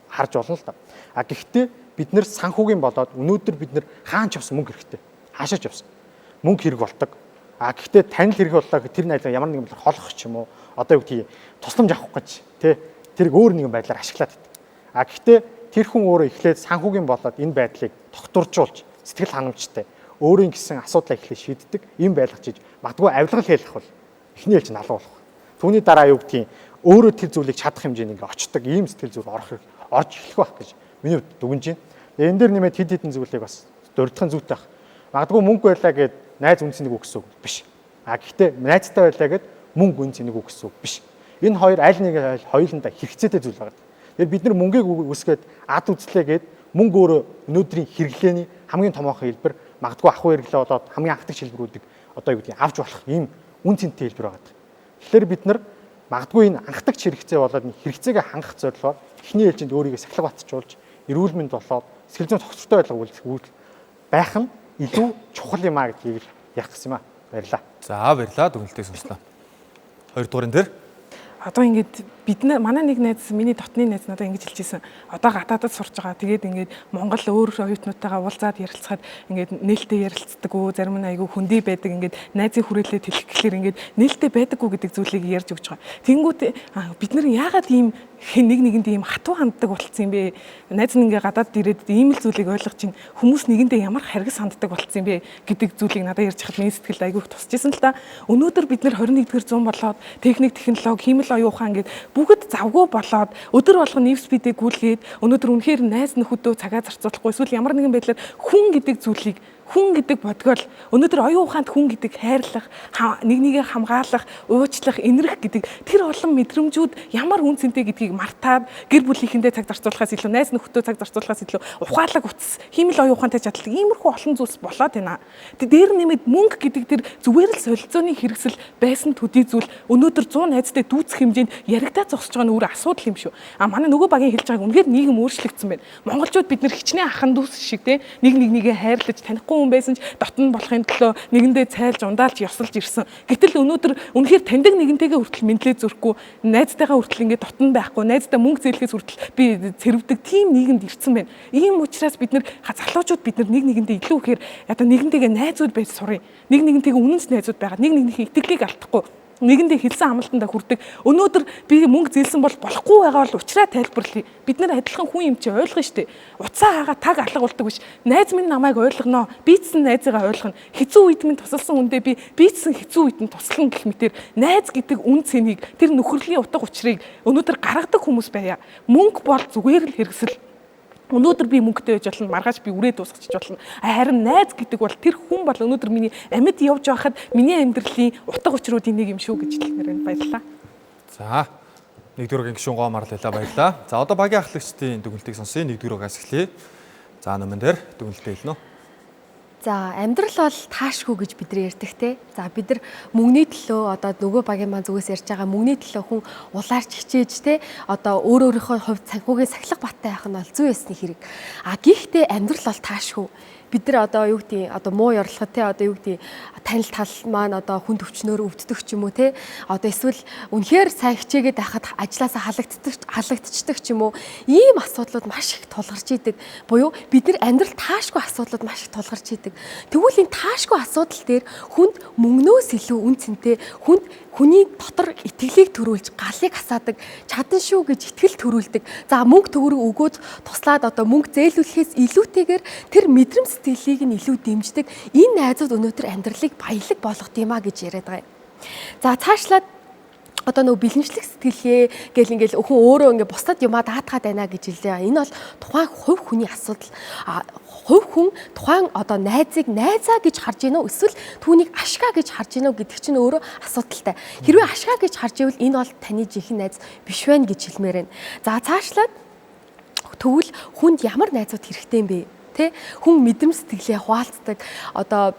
харж болно л да. Гэхдээ бид нэр санхүүгийн болоод өнөөдөр бид нэр хаанч явсан мөнгө хэрэгтэй. Хаашаач явсан. Мөнгө хэрэг болдог. Гэхдээ танил хэрэг боллоо тэр найзаа ямар нэгэн байдлаар холох ч юм уу одоо юу гэдгийг тусламж авах гэж тэрийг өөр нэгэн байдлаар ашиглаад байдаг. Гэхдээ тэр хүн өөрөө эхлээд санхүүгийн болоод энэ байдлыг тогтворжуулж сэтгэл ханамжтай өөрийн гэсэн асуудлаа эхлээд шийддэг юм байлгачиж магадгүй авилгал хэлэх бол эхний ээлж налуу болох. Түүний дараа юу гэдгийг өөрөө тэр зүйлийг чадах хэмжээнд ингээ очдог ийм сэтгэл зүйл орж эхлэх байх гэж миний хувьд дүгнэж байна. Энэ дээр нэмээд хэд хэдэн зүйлийг бас дурдахын зүйтэй байх. Магадгүй мөнгө байлаа гэд найз үнцнийг өгсөн үг биш. Гэхдээ найзтай байлаа гэд мөнгө үнцнийг өгсөн үг биш. Энэ хоёр аль нэг хоёуландаа хэрэгцээтэй зүйл байна. Тэгэхээр бид нар мөнгийг үсгээд ад үзлээгээд мөнгө өөрөө өнөөдрийн хэрэглээний хамгийн томоохон хэлбэр магадгүй ах хэрэглээ болоод хамгийн анхдагч хэлбэрүүдийг одоо юу гэдгийг авч болох ийм үн цэнтэй хэлбэр байгаа. Тэгэхээр бид нар магадгүй энэ анхдагч хэрэгцээ болоод хэрэгцээгээ хангах зорилгоор эхний ээлжинд өөрийгөө сахилга батжуулж эрүүл мэнд болоод сэтгэл зүйн тогтвортой байлга үйлдэл байх нь илүү чухал юм а гэдгийг ярих гэсэн юм а. Баярлалаа. За баярлалаа дүгнэлтийг сонслоо. 2 дугаарн дээр Одоо ингээд бид манай нэг найз миний дотны найз надад ингэж хэлжсэн. Одоо гадаадд сурж байгаа. Тэгээд ингээд Монгол өөр оюутнуудтайгаа уулзаад ярилцахад ингээд нээлттэй ярилцдаг уу, зарим нь айгүй хүндий байдаг. Ингээд найзын хүрээлэлд хэлэх гэхлээр ингээд нээлттэй байдаггүй гэдэг зүйлийг ярьж өгч байгаа. Тэнгүүт бид нар яагаад ийм нэг нэгэнд ийм хатуу ханддаг болцсон юм бэ? Найз нь ингээд гадаад ирээд ийм л зүйлийг ойлгож чинь хүмүүс нэгэндээ ямар харгас ханддаг болцсон юм бэ гэдэг зүйлийг надад ярьж хахад миний сэтгэлд айгүй их тусчихсан л та. Өнөөдөр бид нар 21-р зуун болоод техник, технологи, хиймэл оюун ухаан ингээд бүгд завгүй болоод өдөр болгон нив спидийг гүйлгээд өнөөдөр үнэхээр найз нөхөдөө цагаа зарцуулахгүй эсвэл ямар нэгэн байдлаар хүн гэдэг зүйлийг хүн гэдэг бодгоол өнөөдөр оюун ухаанд хүн гэдэг хайрлах, нэг нэгээ хамгаалах, уучлах, инэрх гэдэг тэр олон мэдрэмжүүд ямар үн цэнтэй гэдгийг мартаад гэр бүлийнхэндээ цаг зарцуулахаас илүү, найз нөхөдөө цаг зарцуулахаас илүү ухаалаг утас, хиймэл оюун ухаантай чадлаг иймэрхүү олон зүйлс болоод байна. Дээр нэмээд мөнгө гэдэг тэр зүгээр л солилцооны хэрэгсэл байсан төдий зүйл өнөөдөр 100 найзтай дүүцэх хэмжээнд яригдаад зогсож байгаа нь өөр асуудал юм шүү. Манай нөгөө багийн хэлж байгааг үнэхээр нийгэм өөрчлөгдсөн байна. Монголчууд бид нар хичнээн ахын дүүс шиг нэг нэгээ хайрлаж танихгүй хүн байсан ч дотн болохын төлөө нэгэндээ цайлж ундаалж ёсолж ирсэн. Гэтэл өнөөдөр үнэхээр таньдаг нэгэнтэйгээ хүртэл мэдлээ зүрхгүй, найзтайгаа хүртэл ингээд дотн байхгүй, найздаа мөнгө зээлхээс хүртэл би цэрвдэг тийм нийгэмд ирсэн байна. Ийм учраас бид нар залуучууд бид нар нэг нэгэндээ илүү ихээр одоо нэгэнтэйгээ найзууд байж сурыг. Нэг нэгэнтэйгээ үнэнч найзууд байгаа. Нэг нэгнийхээ итгэлийг алдахгүй. Нэгэндээ хэлсэн амлалтандаа хүрдэг. Өнөөдөр би мөнгө зээлсэн бол болохгүй байгаа бол уучраа тайлбарлая. Бид нар адилхан хүн юм чи ойлгоно штэ. Уцаа хаага таг алга болдог биш. Найз минь намайг ойлгоно. Бийцсэн найзыгаа ойлгоно. Хэцүү үед минь тусалсан хүндээ би бийцсэн хэцүү үед нь туслана гэх мэтэр найз гэдэг үн цэнийг тэр нөхөрлийн утга учирыг өнөөдөр гаргадаг хүмүүс байя. Мөнгө бол зүгээр л хэрэгсэл. Өнөөдөр би мөнгөтэй байж болно, маргааш би үрээ дуусгачих болно. Харин найз гэдэг бол тэр хүн бол өнөөдөр миний амьд явж байхад миний амьдралын утга учируудын нэг юм шүү гэж хэлмээр байна. Баярлалаа. За 1-р гишүүн гоо марлалаа баярлалаа. За одоо багийн ахлагчдын дүгнэлтийг сонсъё. 1-р-аас эхлэе. За номон дээр дүгнэлтээ хэлнэ. За амьдрал бол таашгүй гэж бид нар ярьдаг те. За бид нар мөнгөний төлөө одоо нөгөө багийн маань зүгээс ярьж байгаа мөнгөний төлөө хүн улаарч хичээж те. Одоо өөрийнхөө хувьд санхүүгийн сахилга баттай байх нь бол зүй ясны хэрэг. Гэхдээ амьдрал бол таашгүй. Бид нар одоо юу гэдэг одоо муу ярилцлагад те одоо юу гэдэг танил тал маань одоо хүн төвчнөөр өвддөг ч юм уу те одоо эсвэл үнэхээр сайн хичээгээд байхад ажилласаа халагдчихдаг ч юм уу ийм асуудлууд маш их тулгарч идэг буюу бид нар амьдрал таашгүй асуудлууд маш их тулгарч идэг. Тэгвэл энэ таашгүй асуудал дээр хүнд мөнгнөөс илүү үн цэнтэй хүний дотор итгэлийг төрүүлж галыг хасаадаг чадан шүү гэж итгэл төрүүлдэг. За мөнгө төгрөг өгөөд туслаад одоо мөнгө зээлүүлэхээс илүүтэйгээр тэр мэдрэмж сэтгэлийг нь илүү дэмждэг. Энэ найзууд өнөөдөр амьдралыг баялаг болгох юм а гэж яриад байгаа юм. За цаашлаад одоо нөгөө бэлэнчлэх сэтгэлгээ гэл ингээл өхөн өөрөө ингээ бусдад юмаа даатгаад байна гэж хэлээ. Энэ бол тухайн хувь хүний асуудал. Хувь хүн тухайн одоо найзыг найзаа гэж харж гинөө эсвэл түүнийг ашгаа гэж харж гинөө гэдэг чинь өөрөө асуудалтай. Хэрвээ ашгаа гэж харж ивэл энэ бол таны жинхэнэ найз биш байна гэж хэлмээр байна. За цаашлаад тэгвэл хүнд ямар найзууд хэрэгтэй юм бэ? Тэ хүн мэдрэмж сэтгэлээ хуваалцдаг одоо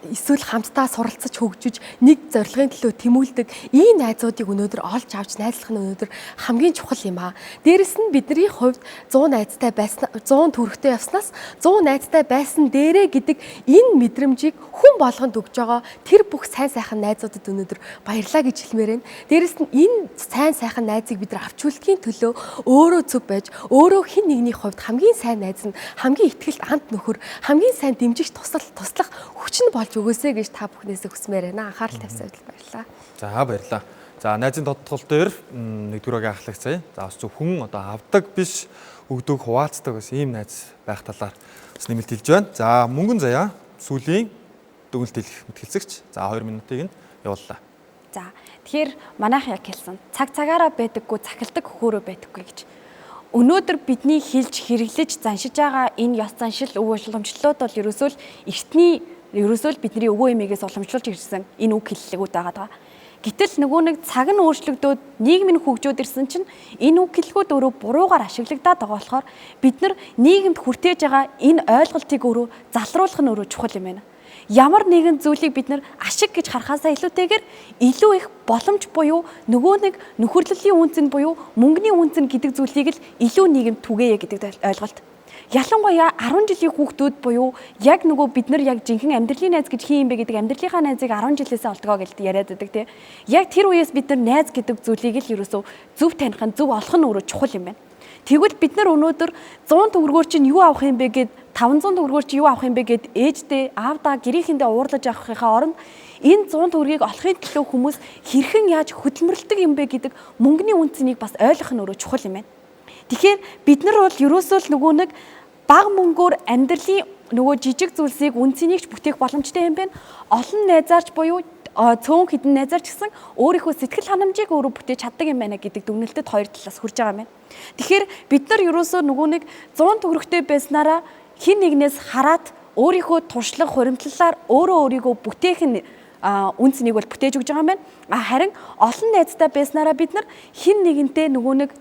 эсвэл хамтдаа суралцаж хөгжиж нэг зорилгын төлөө тэмүүлдэг ийм найзуудыг өнөөдөр олж авч найзлах нь өнөөдөр хамгийн чухал юм аа. Дээрэс нь бидний хувьд 100 найзтай байсан 100 төгрөгтэй явснаас 100 найзтай байсан дээрээ гэдэг энэ мэдрэмжийг хүн болгонд өгж байгаа тэр бүх сайн сайхан найзуудад өнөөдөр баярлаа гэж хэлмээр байна. Дээрэс нь энэ сайн сайхан найзыг бид нар авч үлдэхийн төлөө өөрөө зөв байж өөрөө хэн нэгний хувьд хамгийн сайн найз нь хамгийн ихтгэл хамт нөхөр хамгийн сайн дэмжих туслах хүч нь болж өгөөсэй гэж та бүхнээсээ хүсмээр байна. Анхаарал тавьсан байдлаар баярлалаа. За баярлалаа. За найзын тодтгол дээр нэгдүгээр анхлах цай. За бас зөв хүн одоо авдаг биш өгдөг хуваалцдаг бас ийм найз байх талаар бас нэмэлт хэлж байна. За мөнгөн заяа сүүлийн дүгнэлт хэлэх мэтгэлцэгч. За 2 минутыг нь явууллаа. За тэгэхээр манайх яг хэлсэн цаг цагаараа байдаггүй цахилдаг хөхөөрөө байдаггүй гэж. Өнөөдөр бидний хэлж хэрэглэж заншиж байгаа энэ ёс заншил өв уламжлалууд бол ерөөсөө бидний өвөө эмээгээс уламжлуулж ирсэн энэ үг хэллэгүүд байгаа. Гэтэл нөгөө нэг цаг нь өөрчлөгдөөд нийгмийн хөгжөөд ирсэн чинь энэ үг хэллэгүүд өөрөө буруугаар ашиглагдаад байгаа болохоор бид нар нийгэмд хүртээж байгаа энэ ойлголтыг өөрөө залруулах нь өөрөө чухал юм байна. Ямар нэгэн зүйлийг бид нар ашиг гэж харахаасаа илүүтэйгээр илүү их боломж буюу нөгөө нэг нөхөрлөлийн үнцэн буюу мөнгөний үнцэн гэдэг зүйлийг л илүү нийгэмд түгээе гэдэг ойлголт. Ялангуяа 10 жилийн хүүхдүүд буюу яг нөгөө бид нар яг жинхэнэ амьдралын найз гэж хин юм бэ гэдэг амьдралынхаа найзыг 10 жилээсээ олдгоо гэж яриад байдаг тийм. Яг тэр үеэс бид нар найз гэдэг зүйлийг л ерөөсөө зөв таних нь зөв олох нь өөрөө чухал юм байна. Тэгвэл бид нар өнөөдөр 100 төгрөгөөр чинь юу авах юм бэ гэд 500 төгрөгөөр чи юу авах юм бэ гэд ээждээ аавдаа гэрээхэндээ уурлаж авахынхаа оронд энэ 100 төгрөгийг олохын төлөө хүмүүс хэрхэн яаж хөдөлмөрлөдөг юм бэ гэдэг мөнгөний үнцнийг бас ойлгох нь өөрөө чухал юм байна. Тэгэхээр бид нар бол ерөөсөө л нөгөө нэг бага мөнгөөр амьдралын нөгөө жижиг зүйлсийг үнцнийг ч бүтээх боломжтой юм байна. Олон найзаарч буюу цөөн хідэн найзаарч гэсэн өөрийнхөө сэтгэл ханамжийг өөрөө бүтээж чаддаг юм байна гэдэг дүгнэлтэд хоёр талаас хүрж байгаа юм байна. Тэгэхээр бид нар ерөөсөө нөгөө нэг 100 төгрөгтэй байснараа хин нэгнээс хараад өөрийнхөө туршлага хуримтлалаар өөрийгөө бүтээх нь үнцнийг бол бүтээж өгж байгаа юм байна. Харин олон найзтай байснараа бид нар хин нэгэнтэй нөгөө нэг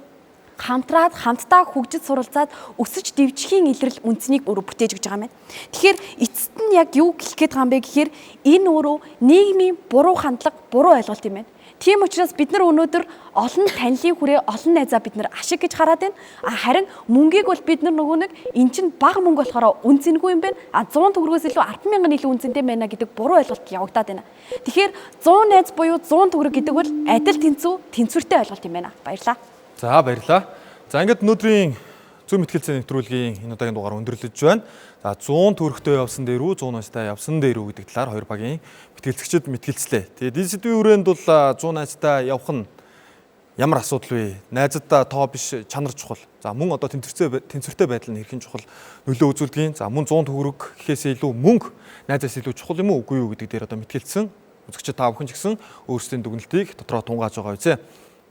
хамтдаа хөгжиж суралцаад өсөж дэвжихийн илрэл үнцнийг өөрөө бүтээж өгч байгаа юм байна. Тэгэхээр эцэст нь яг юу хэлэх гээд байгаа юм бэ гэхээр энэ өөрөө нийгмийн буруу хандлага, буруу ойлголт юм байна. Тийм учраас бид нар өнөөдөр олон танилын хүрээ, олон найзаа бид нар ашиг гэж хараад байна. Харин мөнгийг бол бид нар нөгөө нэг эн чинь бага мөнгө болохоор үнцэнгүй юм байна. 100 төгрөгөөс илүү 10,000 илүү үнцэнтэй байна гэдэг буруу ойлголт явагдаад байна. Тэгэхээр 100 найз буюу 100 төгрөг гэдэг бол адил тэнцвэртэй ойлголт юм байна. Баярлалаа. За баярлалаа. За ингээд өнөөдрийн зөв мэтгэлцээ нэвтрүүлгийн энэ удаагийн дугаар өндөрлөж байна. За 100 төгрөгтэй явсан дээр үү, 100 найзтай явсан дээр үү гэдэг талаар хоёр багийн мэтгэлцэгчид мэтгэлцлээ. Тэгээд энэ сэдвийн хүрээнд бол 100 найзтай явах нь ямар асуудал вэ? Найзадаа тоо биш чанар чухал. За мөн одоо тэнцвэртэй байдал нь хэрхэн чухал нөлөө үзүүлдэг. За мөн 100 төгрөг гэхээс илүү мөнгө найзаас илүү чухал юм уу үгүй юу гэдэг дээр одоо мэтгэлцсэн үзэгчид та бүхэн ч гэсэн өөрсдийн дүгнэлтийг дотроо тунгааж байгаа үзье.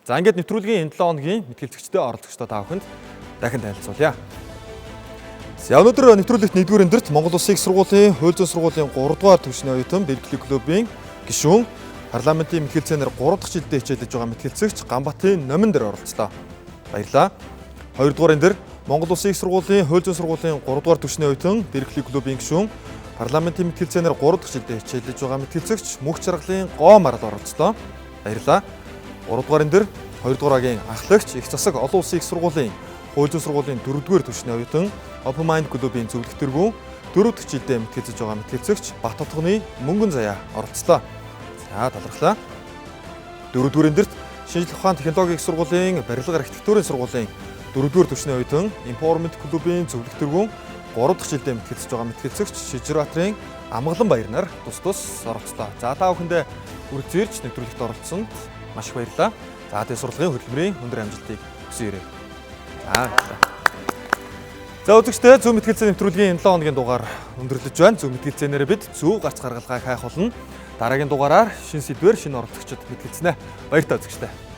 За ингээд нэвтрүүлгийн энэ 7 хоногийн мэтгэлцэгчтэй оролцогчдоо та бүхэнд дахин танилцуулъя. За өнөөдөр нэвтрүүлэгт 1-р эндэрт Монгол Улсын их сургуулийн хууль зүйн сургуулийн 3-р түвшний оюутан Беркли клубын гишүүн парламентын мэтгэлцээнээр 3 дахь жилдээ хичээлж байгаа мэтгэлцэгч Ганбатын номин дээр оролцлоо. Баярлалаа. 2-р эндэр Монгол Улсын их сургуулийн хууль зүйн сургуулийн 3-р түвшний оюутан Беркли клубын гишүүн парламентын мэтгэлцээнээр 3 дахь жилдээ хичээлж байгаа мэтгэлцэгч Мөнх Жаргалын Гоо Марал оролцлоо. Баярлалаа. 3-р эндэр 2-р агийн анхлагч их засаг олон улсын их сургуулийн хууль зүйн сургуулийн 4-р түвшний оюутан Open Mind клубын зөвлөлтөргөө 4 дахь жилдээ мэтгэлцэж байгаа мэтгэлцэгч Баттотгоны Мөнгөн Заяа оролцлоо. За талархлаа. 4-р эндэрт шинжлэх ухаан технологийн их сургуулийн барилга архитектурын сургуулийн 4-р түвшний оюутан Empowerment клубын зөвлөлтөргөө 3 дахь жилдээ мэтгэлцэж байгаа мэтгэлцэгч Шижирбаатарын Амгалан баяр нар тус оролцлоо. За та бүхэндээ үргэлжлүүлж нэвтрүүлэгт оролцсонд маш их баярлалаа. За тэгээ сурлагын хөтөлбөрийн өндөр амжилтыг хүсье. За үзэгчдээ зөв мэтгэлцээ нэвтрүүлгийн 7 хоногийн дугаар өндөрлөж байна. Зөв мэтгэлцээнээр бид зөв гарц гаргалгаа хайх болно. Дараагийн дугаараар шинэ сэдвээр шинэ оролцогчид мэдлэгдснэ. Баяр та үзэгчдээ.